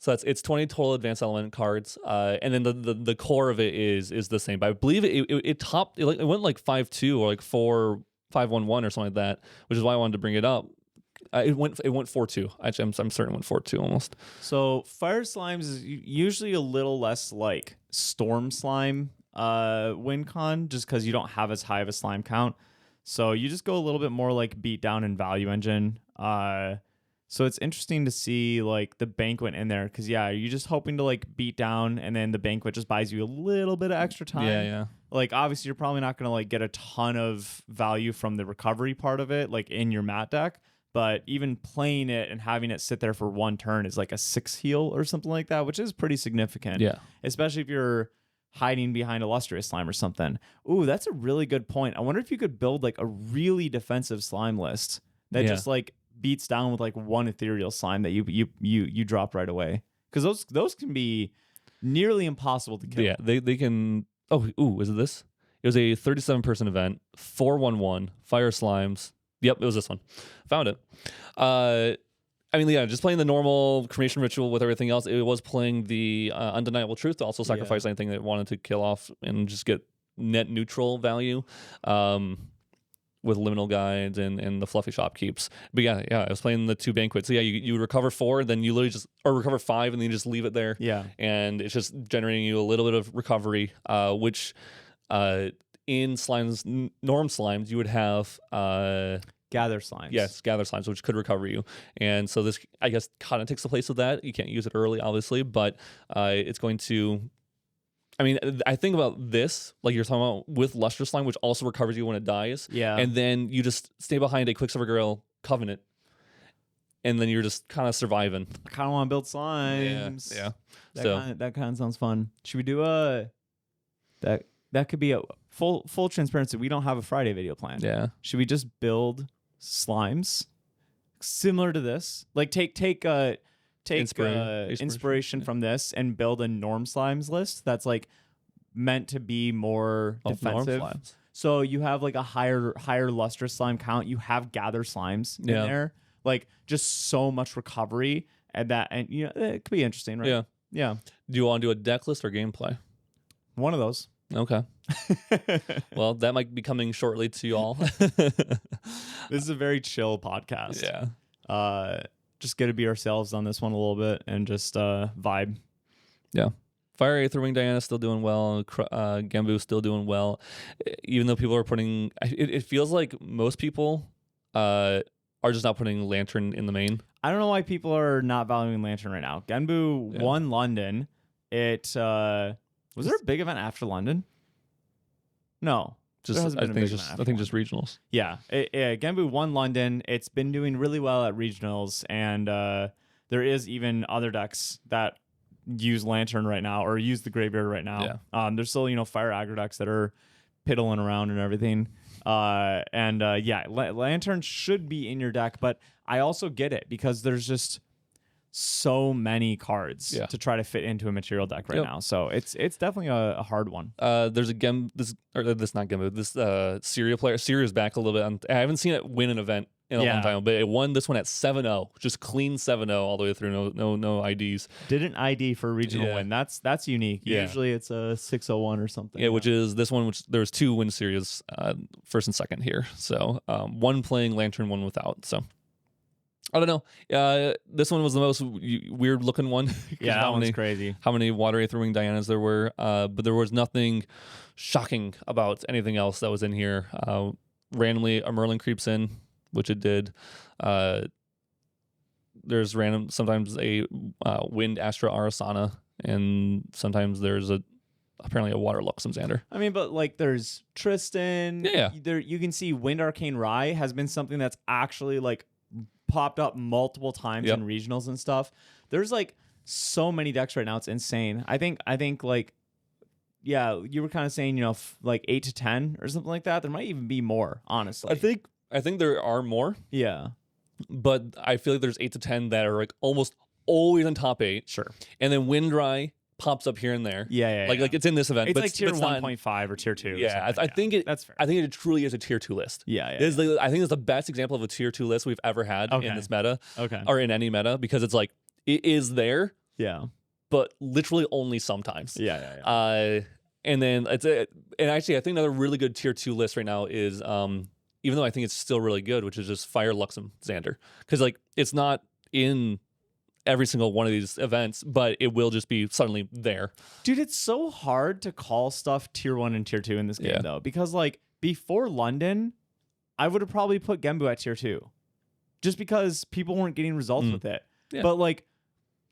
So it's 20 total advanced element cards, and then the core of it is the same. But I believe it topped. It went like 5-2 or like 4-5-1-1 or something like that, which is why I wanted to bring it up. It went 4-2. Actually, I'm certain it went 4-2 almost. So Fire Slimes is usually a little less like Storm Slime win con, just because you don't have as high of a slime count. So you just go a little bit more like beat down and value engine. So it's interesting to see like the Banquet in there because you're just hoping to like beat down and then the Banquet just buys you a little bit of extra time. Yeah. Like obviously you're probably not gonna like get a ton of value from the recovery part of it, like in your mat deck. But even playing it and having it sit there for 1 turn is like a 6 heal or something like that, which is pretty significant. Yeah. Especially if you're hiding behind Illustrious Slime or something. Ooh, that's a really good point. I wonder if you could build like a really defensive slime list that just like beats down with like 1 Ethereal Slime that you drop right away. Because those can be nearly impossible to kill. Yeah, they can. Is it this? It was a 37-person event, 4-1-1, Fire Slimes. Yep, it was this one. Found it. Just playing the normal cremation ritual with everything else. It was playing the Undeniable Truth to also sacrifice anything that it wanted to kill off and just get net neutral value with liminal guides and the fluffy shopkeeps. But I was playing the 2 Banquets. So you would recover 4, then you literally recover 5, and then you just leave it there. Yeah. And it's just generating you a little bit of recovery, which in slimes, norm slimes, you would have Gather Slimes. Yes, Gather Slimes, which could recover you. And so this, I guess, kind of takes the place of that. You can't use it early, obviously, but it's going to... I think about this, like you're talking about with Lustrous Slime, which also recovers you when it dies. Yeah. And then you just stay behind a Quicksilver Grail Covenant, and then you're just kind of surviving. I kind of want to build slimes. Yeah. That kind of sounds fun. Should we do that could be a full transparency. We don't have a Friday video plan. Yeah. Should we just build slimes similar to this? Like take inspiration from this and build a norm slimes list that's like meant to be more defensive. So you have like a higher lustrous slime count. You have gather slimes in there. Like just so much recovery and it could be interesting, right? Yeah. Do you want to do a deck list or gameplay? One of those. Okay. Well, that might be coming shortly to you all. This is a very chill podcast. Yeah. Just get to be ourselves on this one a little bit and just vibe. Yeah. Fire Aether Wing Diana still doing well. Genbu still doing well. Even though people are putting... It feels like most people are just not putting Lantern in the main. I don't know why people are not valuing Lantern right now. Genbu won London. Was there a big event after London? No. I think just regionals. Yeah. Genbu won London. It's been doing really well at regionals, and there is even other decks that use Lantern right now or use the Graveyard right now. Yeah. There's still, Fire aggro decks that are piddling around and everything. Lantern should be in your deck, but I also get it because there's just so many cards to try to fit into a material deck right now. So it's definitely a hard one. There's Syria player. Syria's back a little bit. I haven't seen it win an event in a long time, but it won this one at 7-0, just clean 7-0 all the way through, no IDs. Didn't ID for a regional win. That's unique. Usually it's a 601 or something. Yeah, which is this one, which there was 2 win series, first and second here. So one playing Lantern, one without. So I don't know. This one was the most weird looking one. Yeah, that one's crazy. How many Water Aether Wing Dianas there were, but there was nothing shocking about anything else that was in here. Randomly, a Merlin creeps in, which it did. There's sometimes a Wind Astra Arasana, and sometimes there's apparently a Water Luxem Xander. I mean, but like there's Tristan. Yeah. There you can see Wind Arcane Rai has been something that's actually like popped up multiple times in regionals and stuff. There's like so many decks right now. It's insane. I think like, yeah, you were kind of saying, like 8 to 10 or something like that. There might even be more, honestly. I think there are more. Yeah. But I feel like there's 8 to 10 that are like almost always in top 8. Sure. And then Windry pops up here and there. Yeah. Like it's in this event. It's but like tier 1.5 or tier 2. Yeah, I think that's fair. I think it truly is a tier 2 list. Yeah. I think it's the best example of a tier 2 list we've ever had in this meta. Okay. Or in any meta, because it's like it is there. Yeah. But literally only sometimes. Yeah. And then and actually I think another really good tier 2 list right now is even though I think it's still really good, which is just Fire Luxem Xander. Because like it's not in every single one of these events, but it will just be suddenly there. Dude, it's so hard to call stuff tier 1 and tier 2 in this game though, because like before London, I would have probably put Genbu at tier 2 just because people weren't getting results with it. Yeah. But like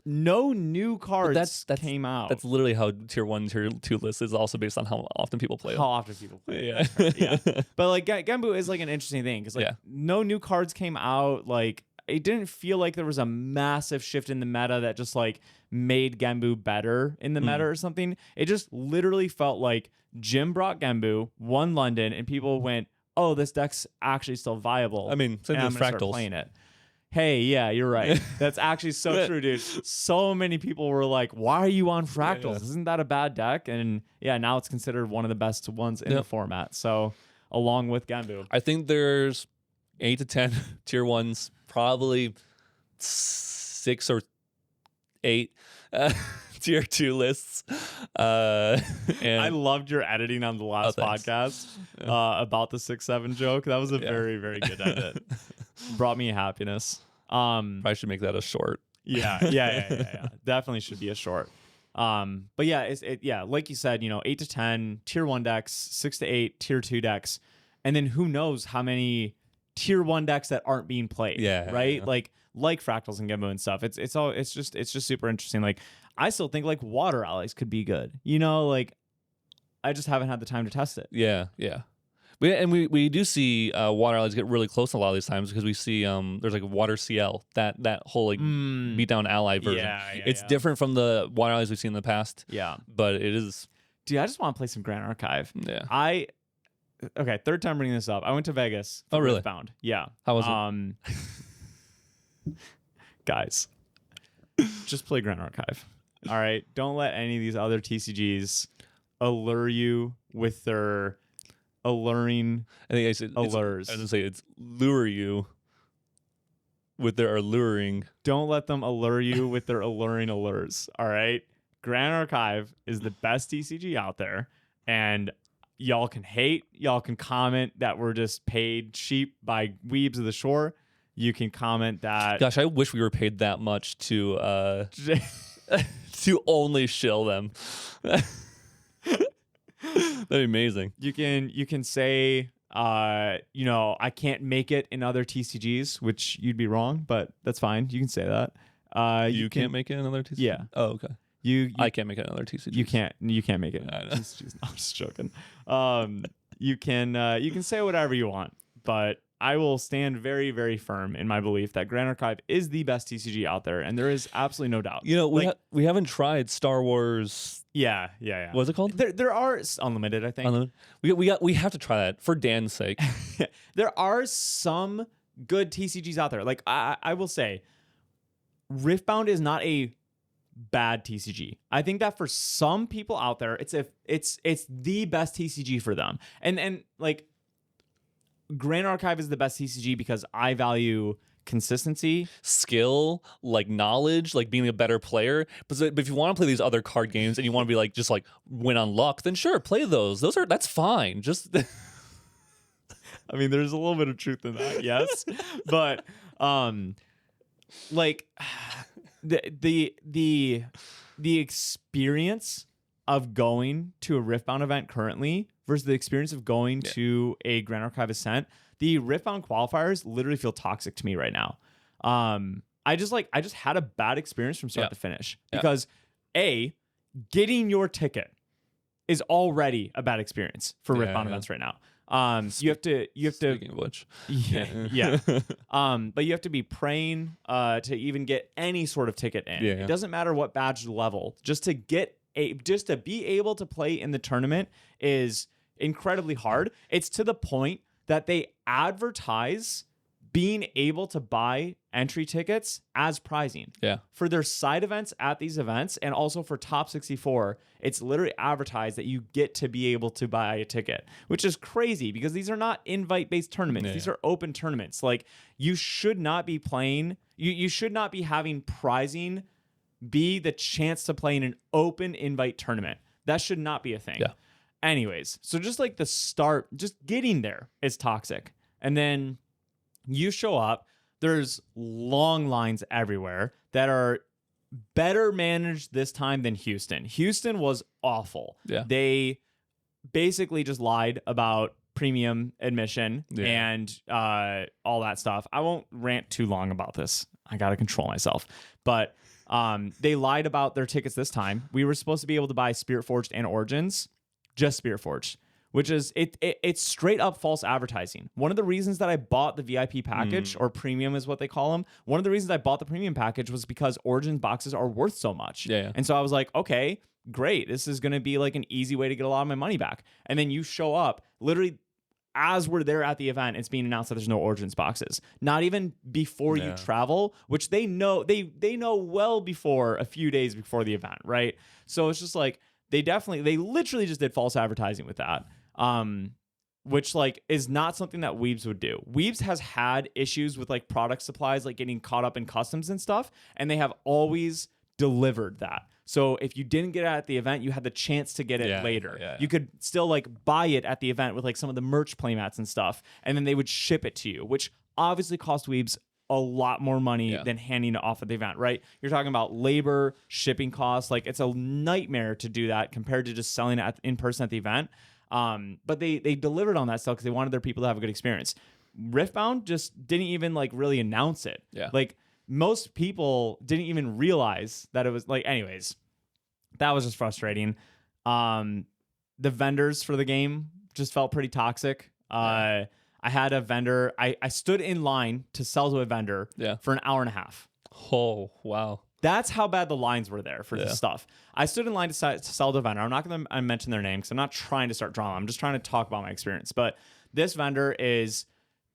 no new cards came out. That's literally how tier 1, tier 2 list is also based on how often people play it. How often people play it. Yeah. But like Genbu is like an interesting thing because like no new cards came out. Like it didn't feel like there was a massive shift in the meta that just like made Genbu better in the meta or something. It just literally felt like Jim brought Genbu, won London, and people went, "Oh, this deck's actually still viable." I mean, same with Fractals. Playing it. Hey, yeah, you're right. That's actually so true, dude. So many people were like, "Why are you on Fractals? Isn't that a bad deck?" And yeah, now it's considered one of the best ones in the format. So, along with Genbu, I think there's 8 to 10 tier 1s, probably 6 or 8 tier 2 lists. And I loved your editing on the last podcast about the 6-7 joke. That was a very, very good edit. Brought me happiness. Probably should make that a short. Yeah. Definitely should be a short. But yeah, like you said, 8 to 10 tier 1 decks, 6 to 8 tier 2 decks, and then who knows how many tier 1 decks that aren't being played. Right? Yeah. Like Fractals and Genbu and stuff. It's just super interesting. Like I still think like Water Allies could be good. Like I just haven't had the time to test it. Yeah. We do see Water Allies get really close a lot of these times because we see there's like Water CL, that whole like beatdown ally version. It's different from the Water Allies we've seen in the past. Yeah. But it is. Dude, I just want to play some Grand Archive. Yeah. Okay, third time bringing this up. I went to Vegas. Oh, really? Riftbound. Yeah. How was it? Guys, just play Grand Archive. All right? Don't let any of these other TCGs allure you with their alluring allures. I was going to say it's lure you with their alluring. Don't let them allure you with their alluring allures. All right? Grand Archive is the best TCG out there, and y'all can hate, y'all can comment that we're just paid cheap by weebs of the shore. You can comment that. Gosh, I wish we were paid that much to to only shill them. That'd be amazing. You can say, I can't make it in other TCGs, which you'd be wrong, but that's fine. You can say that. You can't make it in another TCG? Yeah. Oh, okay. I can't make it in another TCG. You can't make it in TCGs. No, I'm just joking. You can say whatever you want, but I will stand very, very firm in my belief that Grand Archive is the best TCG out there, and there is absolutely no doubt. We haven't tried Star Wars. Yeah. What's it called? There are Unlimited, I think. Unlimited. We have to try that for Dan's sake. There are some good TCGs out there. Like I will say, Riftbound is not a bad TCG. I think that for some people out there, it's the best TCG for them. And like Grand Archive is the best TCG because I value consistency, skill, like knowledge, like being a better player. But if you want to play these other card games and you want to be like just like win on luck, then sure, play those. That's fine. Just I mean, there's a little bit of truth in that, yes. But like the experience of going to a Riftbound event currently versus the experience of going to a Grand Archive Ascent, the Riftbound qualifiers literally feel toxic to me right now. I just had a bad experience from start to finish because getting your ticket is already a bad experience for Riftbound events right now. You have to. Speaking of which, but you have to be praying to even get any sort of ticket in. It doesn't matter what badge level. Just to be able to play in the tournament is incredibly hard. It's to the point that they advertise being able to buy entry tickets as prizing. For their side events at these events and also for Top 64, it's literally advertised that you get to be able to buy a ticket, which is crazy because these are not invite-based tournaments. These are open tournaments. Like, you should not be playing, you should not be having prizing be the chance to play in an open invite tournament. That should not be a thing. Anyways, so just like the start, just getting there is toxic. And then you show up, there's long lines everywhere that are better managed this time than Houston. Houston was awful. They basically just lied about premium admission and all that stuff. I won't rant too long about this. I got to control myself. But they lied about their tickets this time. We were supposed to be able to buy Spirit Forged and Origins, just Spirit Forged, which is it's straight up false advertising. One of the reasons that I bought the VIP package, or premium is what they call them, one of the reasons I bought the premium package was because Origins boxes are worth so much. And so I was like, okay, great. This is going to be like an easy way to get a lot of my money back. And then you show up, literally as we're there at the event, it's being announced that there's no Origins boxes. Not even before you travel, which they know well before, a few days before the event, right? So it's just like they literally just did false advertising with that. Which like is not something that Weebs would do. Weebs has had issues with like product supplies, like getting caught up in customs and stuff, and they have always delivered that. So if you didn't get it at the event, you had the chance to get it later. You could still like buy it at the event with like some of the merch playmats and stuff, and then they would ship it to you, which obviously cost Weebs a lot more money than handing it off at the event, right? You're talking about labor, shipping costs. Like, it's a nightmare to do that compared to just selling it in person at the event. But they delivered on that stuff because they wanted their people to have a good experience. Riftbound just didn't even like really announce it. Like, most people didn't even realize that it was like, anyways, that was just frustrating. The vendors for the game just felt pretty toxic. I had a vendor, I stood in line to sell to a vendor for an hour and a half. Oh, wow. That's how bad the lines were there for this stuff. I stood in line to sell to a vendor. I'm not going to mention their name because I'm not trying to start drama. I'm just trying to talk about my experience. But this vendor is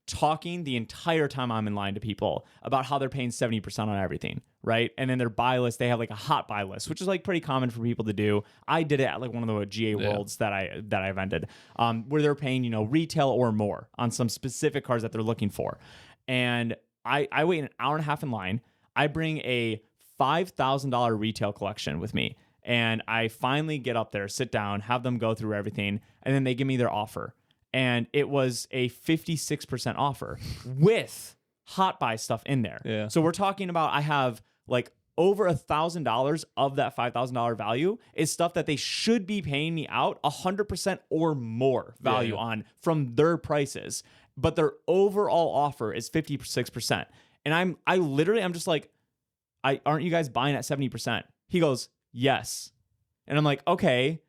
talking the entire time I'm in line to people about how they're paying 70% on everything, right? And then their buy list, they have like a hot buy list, which is like pretty common for people to do. I did it at like one of the GA Worlds that I vended, where they're paying, retail or more on some specific cards that they're looking for. And I wait an hour and a half in line. I bring a $5,000 retail collection with me. And I finally get up there, sit down, have them go through everything, and then they give me their offer. And it was a 56% offer with hot buy stuff in there. So we're talking about, I have like over $1,000 of that $5,000 value is stuff that they should be paying me out 100% or more value on from their prices, but their overall offer is 56%. And I'm just like, aren't you guys buying at 70%? He goes, yes. And I'm like, okay,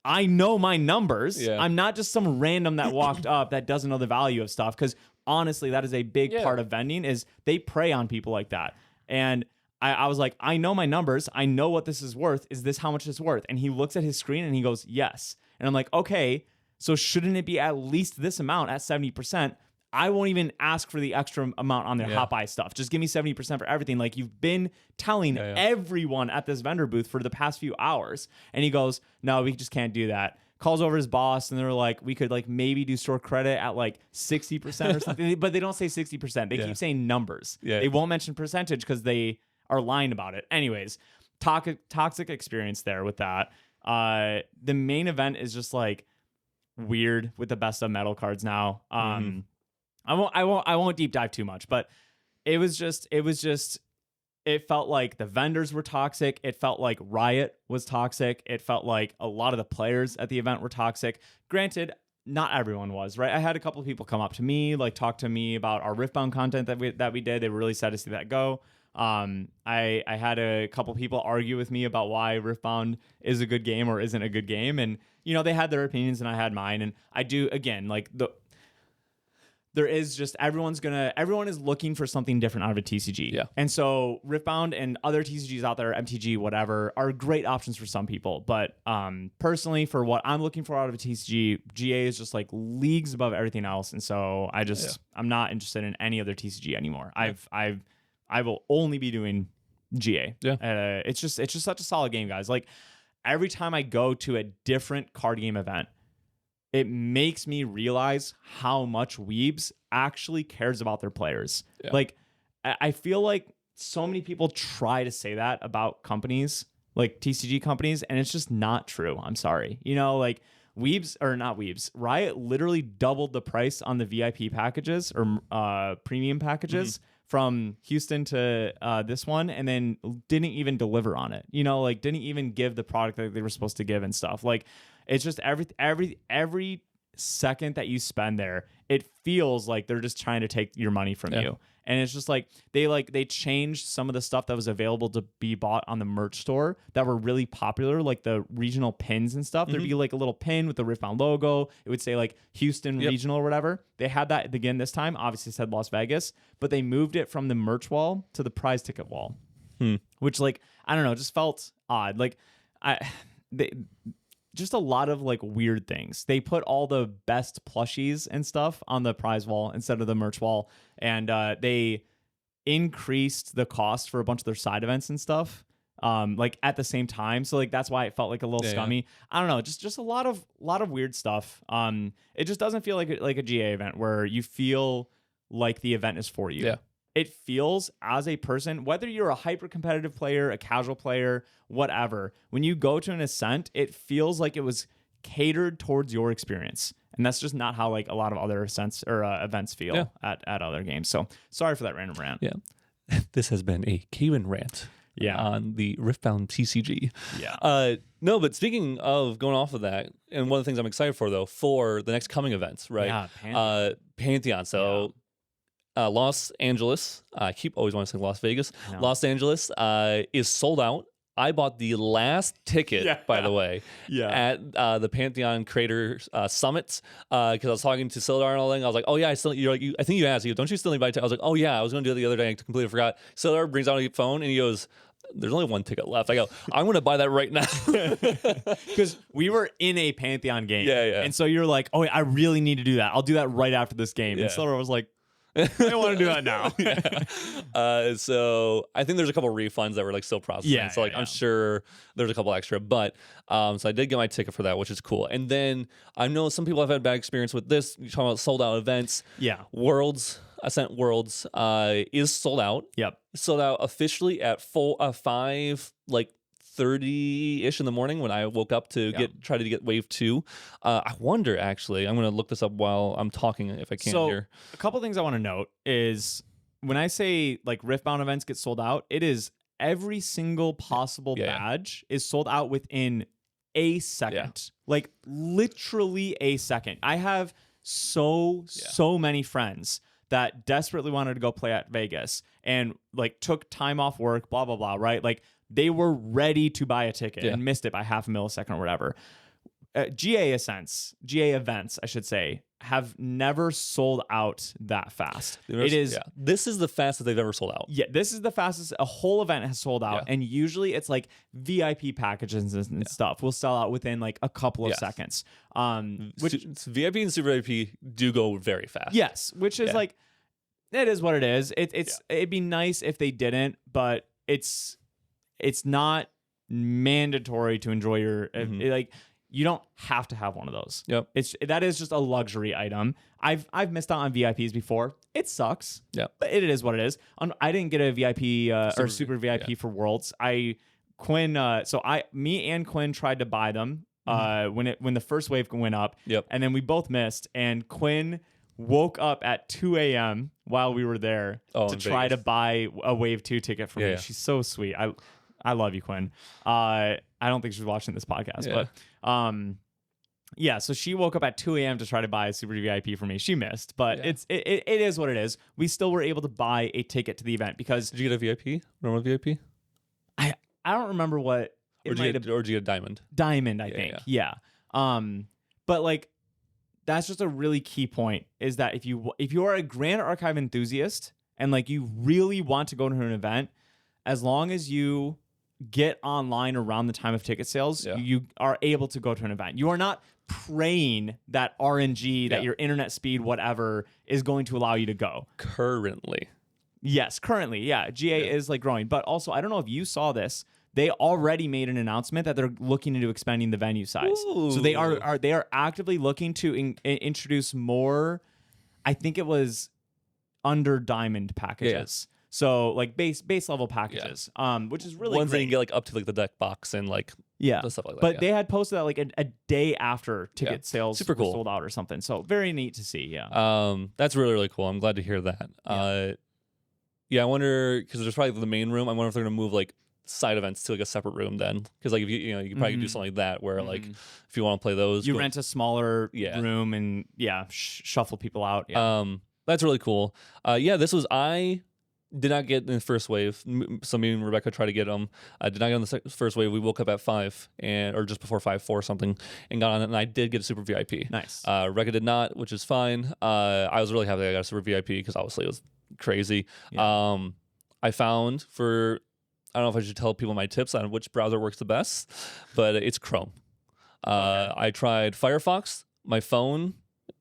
I know my numbers. Yeah. I'm not just some random that walked up that doesn't know the value of stuff. Because honestly, that is a big part of vending, is they prey on people like that. And I was like, I know my numbers. I know what this is worth. Is this how much it's worth? And he looks at his screen and he goes, yes. And I'm like, okay, so shouldn't it be at least this amount at 70%? I won't even ask for the extra amount on their hot buy stuff. Just give me 70% for everything. Like you've been telling everyone at this vendor booth for the past few hours. And he goes, no, we just can't do that. Calls over his boss and they're like, we could like maybe do store credit at like 60% or something. But they don't say 60%. They keep saying numbers. Yeah. They won't mention percentage because they are lying about it. Anyways, toxic experience there with that. The main event is just like weird with the best of metal cards now. I won't deep dive too much, but it felt like the vendors were toxic. It felt like Riot was toxic. It felt like a lot of the players at the event were toxic. Granted, not everyone was, right? I had a couple of people come up to me, like talk to me about our Riftbound content that we did. They were really sad to see that go. I had a couple people argue with me about why Riftbound is a good game or isn't a good game. And, you know, they had their opinions and I had mine. And I do, again, like there is just everyone is looking for something different out of a TCG. Yeah. And so Riftbound and other TCGs out there, MTG, whatever, are great options for some people. But personally, for what I'm looking for out of a TCG, GA is just like leagues above everything else. And so I'm not interested in any other TCG anymore. I will only be doing GA. Yeah. It's just such a solid game, guys. Like every time I go to a different card game event, it makes me realize how much Weebs actually cares about their players. Yeah. Like, I feel like so many people try to say that about companies, like TCG companies, and it's just not true. I'm sorry. You know, like Riot literally doubled the price on the VIP packages or premium packages from Houston to this one, and then didn't even deliver on it. You know, like didn't even give the product that they were supposed to give and stuff. Like, it's just every second that you spend there, it feels like they're just trying to take your money from you. And it's just like they changed some of the stuff that was available to be bought on the merch store that were really popular, like the regional pins and stuff. There'd be like a little pin with the Riftbound logo. It would say like Houston regional or whatever. They had that again this time. Obviously it said Las Vegas, but they moved it from the merch wall to the prize ticket wall, which, like, I don't know, just felt odd. Like just a lot of like weird things. They put all the best plushies and stuff on the prize wall instead of the merch wall. And they increased the cost for a bunch of their side events and stuff, like at the same time. So like that's why it felt like a little scummy. I don't know, just a lot of weird stuff. It just doesn't feel like a GA event where you feel like the event is for you. Yeah. It feels, as a person, whether you're a hyper competitive player, a casual player, whatever, when you go to an Ascent, it feels like it was catered towards your experience. And that's just not how like a lot of other Ascents or events feel at other games. So sorry for that random rant. Yeah. This has been a Kevin rant on the Riftbound TCG. Yeah. No, but speaking of going off of that, and one of the things I'm excited for, though, for the next coming events, right? Yeah, Pantheon. So... Los Angeles, I always want to say Las Vegas. No. Los Angeles is sold out. I bought the last ticket, by the way, at the Pantheon Creator Summit because I was talking to Sildar and all that. I was like, "Oh yeah, I think you asked. Don't you still need to buy tickets?" I was like, "Oh yeah, I was going to do it the other day. I completely forgot." Sildar brings out a phone and he goes, "There's only one ticket left." I go, "I'm going to buy that right now," because we were in a Pantheon game, and so you're like, "Oh, I really need to do that. I'll do that right after this game." And Sildar was like, I don't want to do that now. So I think there's a couple refunds that were like still processing. So like I'm sure there's a couple extra, but so I did get my ticket for that, which is cool. And then I know some people have had bad experience with this. You're talking about sold out events. Yeah. Ascent Worlds is sold out. Yep. Sold out officially at 5:30-ish in the morning when I woke up to try to get wave 2. I wonder, actually, I'm going to look this up while I'm talking if I can here. A couple things I want to note is when I say like Riftbound events get sold out, it is every single possible badge is sold out within a second. Like literally a second. I have so many friends that desperately wanted to go play at Vegas and like took time off work, blah, blah, blah, right? Like they were ready to buy a ticket and missed it by half a millisecond or whatever. GA events, I should say, have never sold out that fast. This is the fastest they've ever sold out. Yeah, this is the fastest a whole event has sold out. And usually it's like VIP packages and stuff will sell out within like a couple of seconds. Which VIP and Super VIP do go very fast. Yes, which is like, it is what it is. It'd be nice if they didn't, but it's not mandatory to enjoy your like. You don't have to have one of those. Yep. That is just a luxury item. I've missed out on VIPs before. It sucks. Yeah. But it is what it is. I didn't get a VIP or super VIP for Worlds. Me and Quinn tried to buy them when the first wave went up. Yep. And then we both missed. And Quinn woke up at 2 a.m. while we were there to try to buy a Wave 2 ticket for me. Yeah. She's so sweet. I love you, Quinn. I don't think she's watching this podcast, but so she woke up at 2 a.m. to try to buy a super VIP for me. She missed, but it is what it is. We still were able to buy a ticket to the event because did you get a VIP? Normal VIP? I don't remember what. Or did you get a diamond? Diamond, I think. Yeah. But like that's just a really key point is that if you are a Grand Archive enthusiast and like you really want to go to an event, as long as you get online around the time of ticket sales, you are able to go to an event. You are not praying that RNG, that your internet speed, whatever, is going to allow you to go. Currently. Yes, currently, GA is like growing. But also, I don't know if you saw this. They already made an announcement that they're looking into expanding the venue size. Ooh. So they are actively looking to introduce more, I think it was under diamond packages. So like base level packages, which is really ones great. that you can get like up to like the deck box and like stuff like that. But they had posted that like a day after ticket sales super cool. were sold out or something. So very neat to see. Yeah. That's really, really cool. I'm glad to hear that. I wonder because there's probably the main room. I wonder if they're gonna move like side events to like a separate room then, because like if you can probably do something like that where like if you want to play those, you rent a smaller room and shuffle people out. That's really cool. I did not get in the first wave. So me and Rebecca tried to get them. I did not get on the first wave. We woke up at 5 or just before 5:04 something and got on it. And I did get a super VIP. Nice. Rebecca did not, which is fine. I was really happy that I got a super VIP because obviously it was crazy. Yeah. I found I don't know if I should tell people my tips on which browser works the best, but it's Chrome. I tried Firefox, my phone,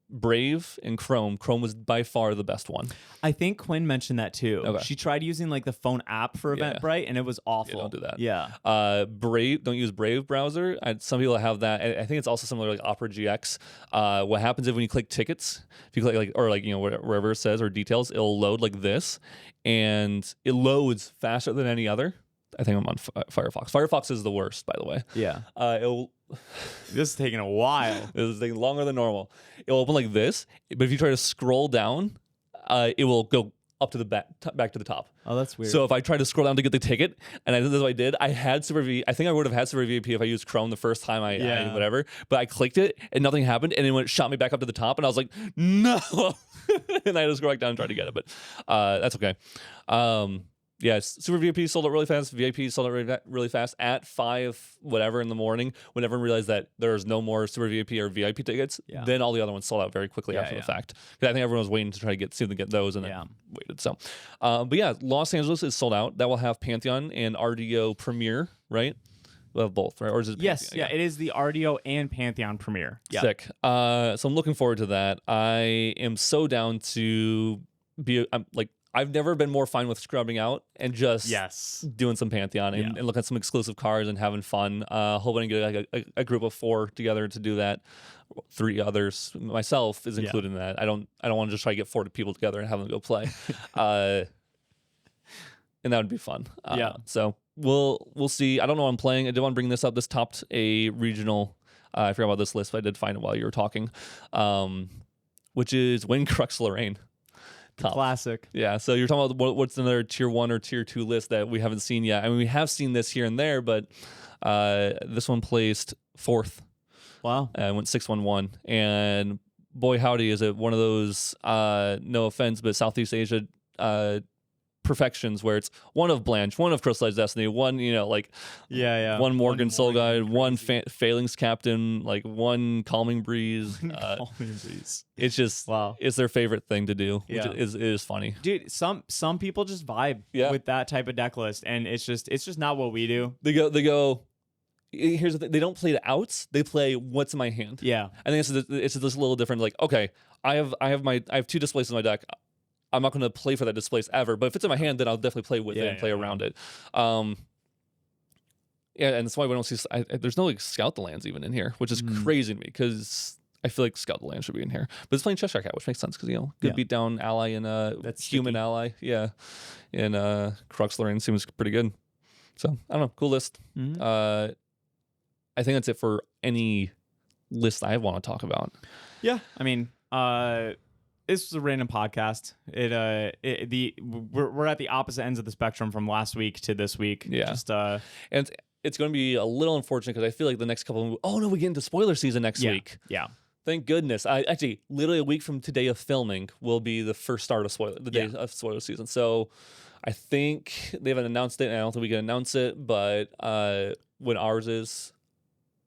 Brave, and Chrome. Chrome was by far the best one. I think Quinn mentioned that too. Okay. She tried using like the phone app for Eventbrite, and it was awful. Don't do that. Yeah. Brave. Don't use Brave browser. Some people have that. I think it's also similar like Opera GX. What happens is when you click tickets, if you click wherever it says or details, it'll load like this, and it loads faster than any other. I think I'm on Firefox. Firefox is the worst, by the way. Yeah. This is taking a while. This is taking longer than normal. It'll open like this, but if you try to scroll down, it will go up to the back to the top. Oh, that's weird. So if I tried to scroll down to get the ticket, and this is what I did, I had Super V. I think I would have had Super VIP if I used Chrome the first time I whatever. But I clicked it and nothing happened, and it shot me back up to the top, and I was like, no, and I had to scroll back down and try to get it, but that's okay. Super VIP sold out really fast. VIP sold out really fast at 5 whatever in the morning. When everyone realized that there's no more Super VIP or VIP tickets, then all the other ones sold out very quickly after the fact. Because I think everyone was waiting to try to get those and then waited. So, Los Angeles is sold out. That will have Pantheon and RDO Premiere, right? We'll have both, right? Or is it Pantheon? It is the RDO and Pantheon Premiere. Yeah. Sick. So I'm looking forward to that. I am so down to be I've never been more fine with scrubbing out and just doing some Pantheon and looking at some exclusive cards and having fun. Hoping to get like a group of 4 together to do that. 3 others, myself is included in that. I don't want to just try to get 4 people together and have them go play. And that would be fun. So we'll see. I don't know what I'm playing. I did want to bring this up. This topped a regional. I forgot about this list, but I did find it while you were talking. Which is Win Crux Lorraine. Classic. Yeah. So you're talking about what's another tier 1 or tier 2 list that we haven't seen yet. I mean, we have seen this here and there, but this one placed 4th. Wow. Went 611, and boy howdy, is it one of those no offense, but Southeast Asia perfections where it's one of Blanche, one of Crystallized Destiny, one one Morgan Soul Guide, one Failings Captain, like one Calming Breeze. Calming Breeze. It's just it's their favorite thing to do, which is funny. Dude, some people just vibe with that type of deck list, and it's just not what we do. They go. Here's the thing. They don't play the outs. They play what's in my hand. Yeah, I think it's just a little different. Like, okay, I have 2 displays in my deck. I'm not going to play for that displace ever, but if it's in my hand, then I'll definitely play with it and play around it. And that's why we don't see. There's no like Scout the Lands even in here, which is crazy to me because I feel like Scout the Land should be in here. But it's playing Cheshire Cat, which makes sense because good beat down ally and that's human sticky. Ally, and Crux Lorraine seems pretty good. So I don't know, cool list. I think that's it for any list I want to talk about. Yeah, I mean, this was a random podcast. We're at the opposite ends of the spectrum from last week to this week. Yeah, and it's going to be a little unfortunate because I feel like the next couple. We get into spoiler season next week. Yeah. Thank goodness. I actually literally a week from today of filming will be the first start of the day of spoiler season. So I think they haven't announced it, and I don't think we can announce it. But when ours is.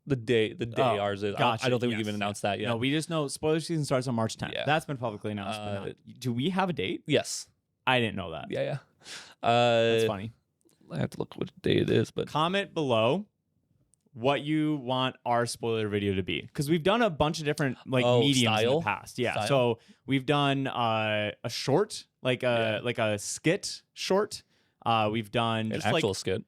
The day ours is. Gotcha. I don't think we can even announce that yet. No, we just know spoiler season starts on March 10th. Yeah. That's been publicly announced. Do we have a date? Yes. I didn't know that. Yeah. That's funny. I have to look what day it is, but comment below what you want our spoiler video to be, because we've done a bunch of different mediums in the past. Yeah. Style? So we've done a short, like a skit short. We've done an actual skit.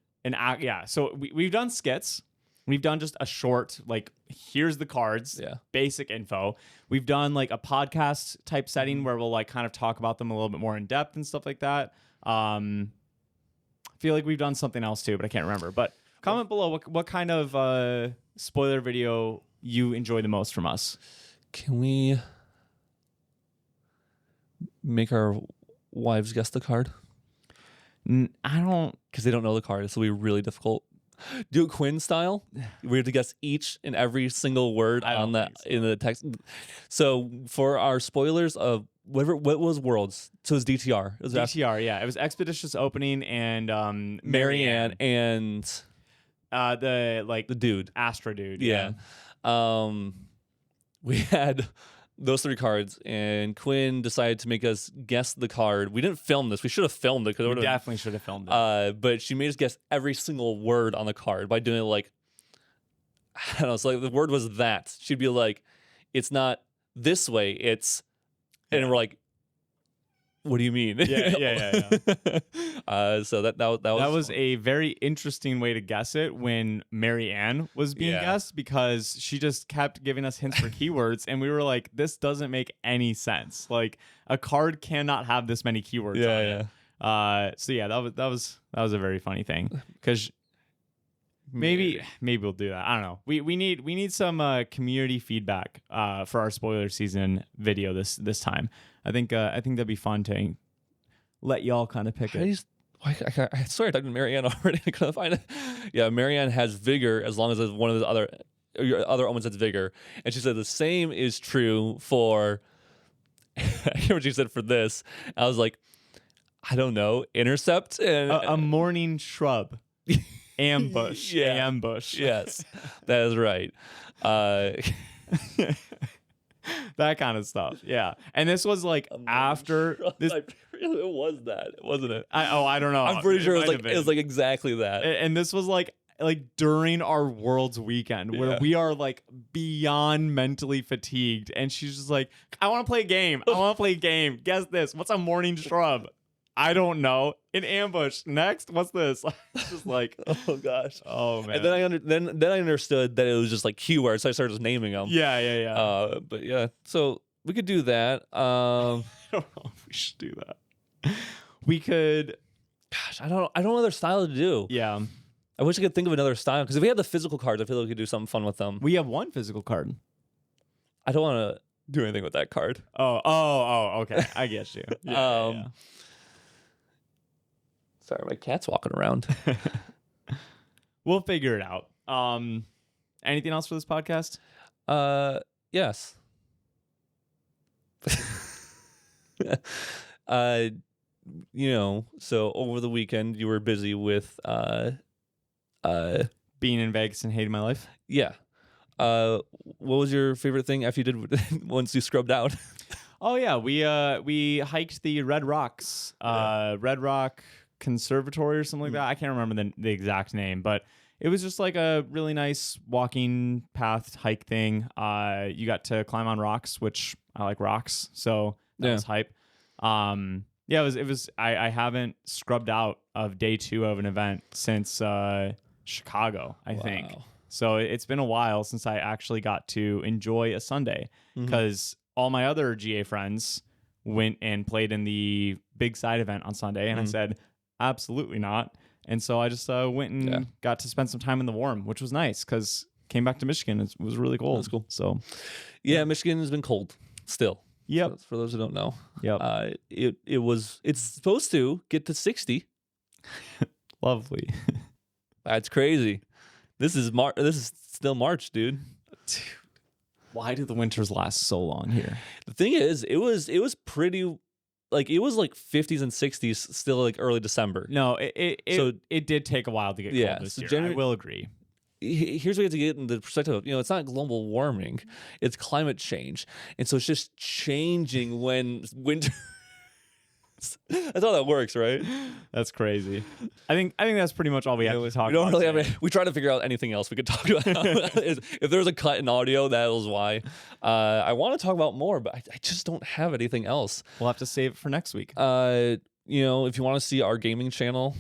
So we've done skits. We've done just a short, like, here's the cards, basic info. We've done like a podcast type setting where we'll like kind of talk about them a little bit more in depth and stuff like that. I feel like we've done something else too, but I can't remember. But comment below what kind of spoiler video you enjoy the most from us. Can we make our wives guess the card? I don't, because they don't know the card. This will be really difficult. Do it Quinn style. We have to guess each and every single word on that in the text. So for our spoilers of what was Worlds? So it was DTR. It was DTR. Yeah, it was Expeditious Opening and Marianne and the dude, Astra dude. Yeah. We had those 3 cards, and Quinn decided to make us guess the card. We didn't film this. We should have filmed it. We definitely should have filmed it. But she made us guess every single word on the card by doing it like, I don't know. So like the word was that. She'd be like, it's not this way. It's, and we're like, what do you mean? Yeah. So that was a very interesting way to guess it when Marianne was being guessed, because she just kept giving us hints for keywords, and we were like, this doesn't make any sense. Like, a card cannot have this many keywords on it. So yeah, that was a very funny thing, because maybe we'll do that. I don't know. We need some community feedback for our spoiler season video this time. I think that'd be fun to let y'all kind of pick it. I swear I talked to Marianne already. I couldn't find it. Yeah, Marianne has vigor as long as it's one of the other omens that's vigor. And she said the same is true for, I can't remember what she said for this. I was like, I don't know, intercept and a morning shrub. Ambush. Ambush. Yes, that is right. That kind of stuff. Yeah. And this was like after this. It was that, wasn't it? I don't know. I'm pretty sure it was like exactly that. And this was like during our Worlds weekend where we are like beyond mentally fatigued. And she's just like, I want to play a game. Guess this. What's a morning shrub? I don't know. An ambush. Next, what's this? Just like, oh gosh. Oh man. And then I understood that it was just like keywords, so I started just naming them. Yeah. But yeah, so we could do that. I don't know if we should do that. We could. Gosh, I don't know other style to do. Yeah. I wish I could think of another style, because if we had the physical cards, I feel like we could do something fun with them. We have one physical card. I don't want to. do anything with that card. Oh, okay. I get you. Yeah. Sorry, my cat's walking around. We'll figure it out. Anything else for this podcast? Yes. So over the weekend you were busy with Being in Vegas and hating my life. Yeah. What was your favorite thing after you did once you scrubbed out? Oh yeah, we hiked the Red Rocks, Red Rock Conservatory or something like that. I can't remember the exact name, but it was just like a really nice walking path hike thing. You got to climb on rocks, which I like rocks, so that was hype. Yeah, it was. I haven't scrubbed out of day 2 of an event since Chicago, I think. So it's been a while since I actually got to enjoy a Sunday, because all my other GA friends went and played in the big side event on Sunday, and I said, absolutely not. And so I just went and got to spend some time in the warm, which was nice, because came back to Michigan. It was really cold. That's cool. So yeah, Michigan has been cold still. Yep. So for those who don't know. Yep. It's supposed to get to 60. Lovely. That's crazy. This is still March, dude. Why do the winters last so long here? The thing is, it was pretty, like, it was like 50s and 60s still, like early December. No, it did take a while to get cold this year. I will agree. Here's what you have to get in the perspective of, it's not global warming, it's climate change. And so it's just changing when winter. That's how that works, right? That's crazy. I think that's pretty much all we have to talk about. We try to figure out anything else we could talk about. If there's a cut in audio, that was why. I want to talk about more, but I just don't have anything else. We'll have to save it for next week. If you want to see our gaming channel,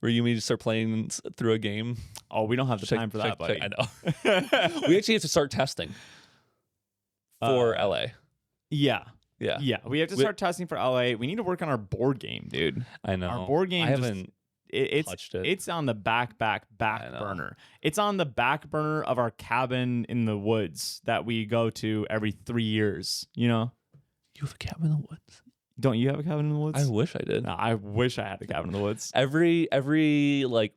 where you need to start playing through a game. Oh, we don't have the time for that, buddy. I know. We actually have to start testing for LA. Yeah. Yeah. We have to start testing for LA. We need to work on our board game, dude. I know. Our board game. I haven't touched it. It's on the back burner. It's on the back burner of our cabin in the woods that we go to every 3 years. You know. You have a cabin in the woods. Don't you have a cabin in the woods? I wish I did. No, I wish I had a cabin in the woods. Every like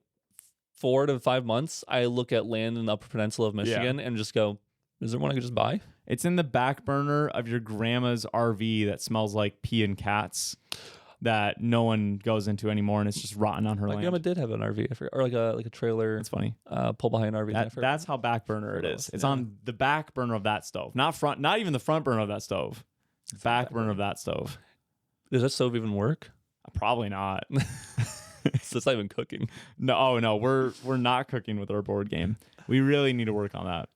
4 to 5 months, I look at land in the Upper Peninsula of Michigan and just go, is there one I could just buy? It's in the back burner of your grandma's RV that smells like pee and cats that no one goes into anymore, and it's just rotting on her land. My grandma did have an RV, I forgot, or like a trailer. It's funny. Pull behind an RV. That's how back burner it is. It's on the back burner of that stove, not even the front burner of that stove. Back burner of that stove. Does that stove even work? Probably not. So it's not even cooking. No, we're not cooking with our board game. We really need to work on that.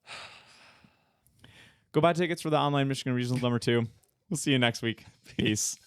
Go buy tickets for the online Michigan Regionals number 2. We'll see you next week. Peace.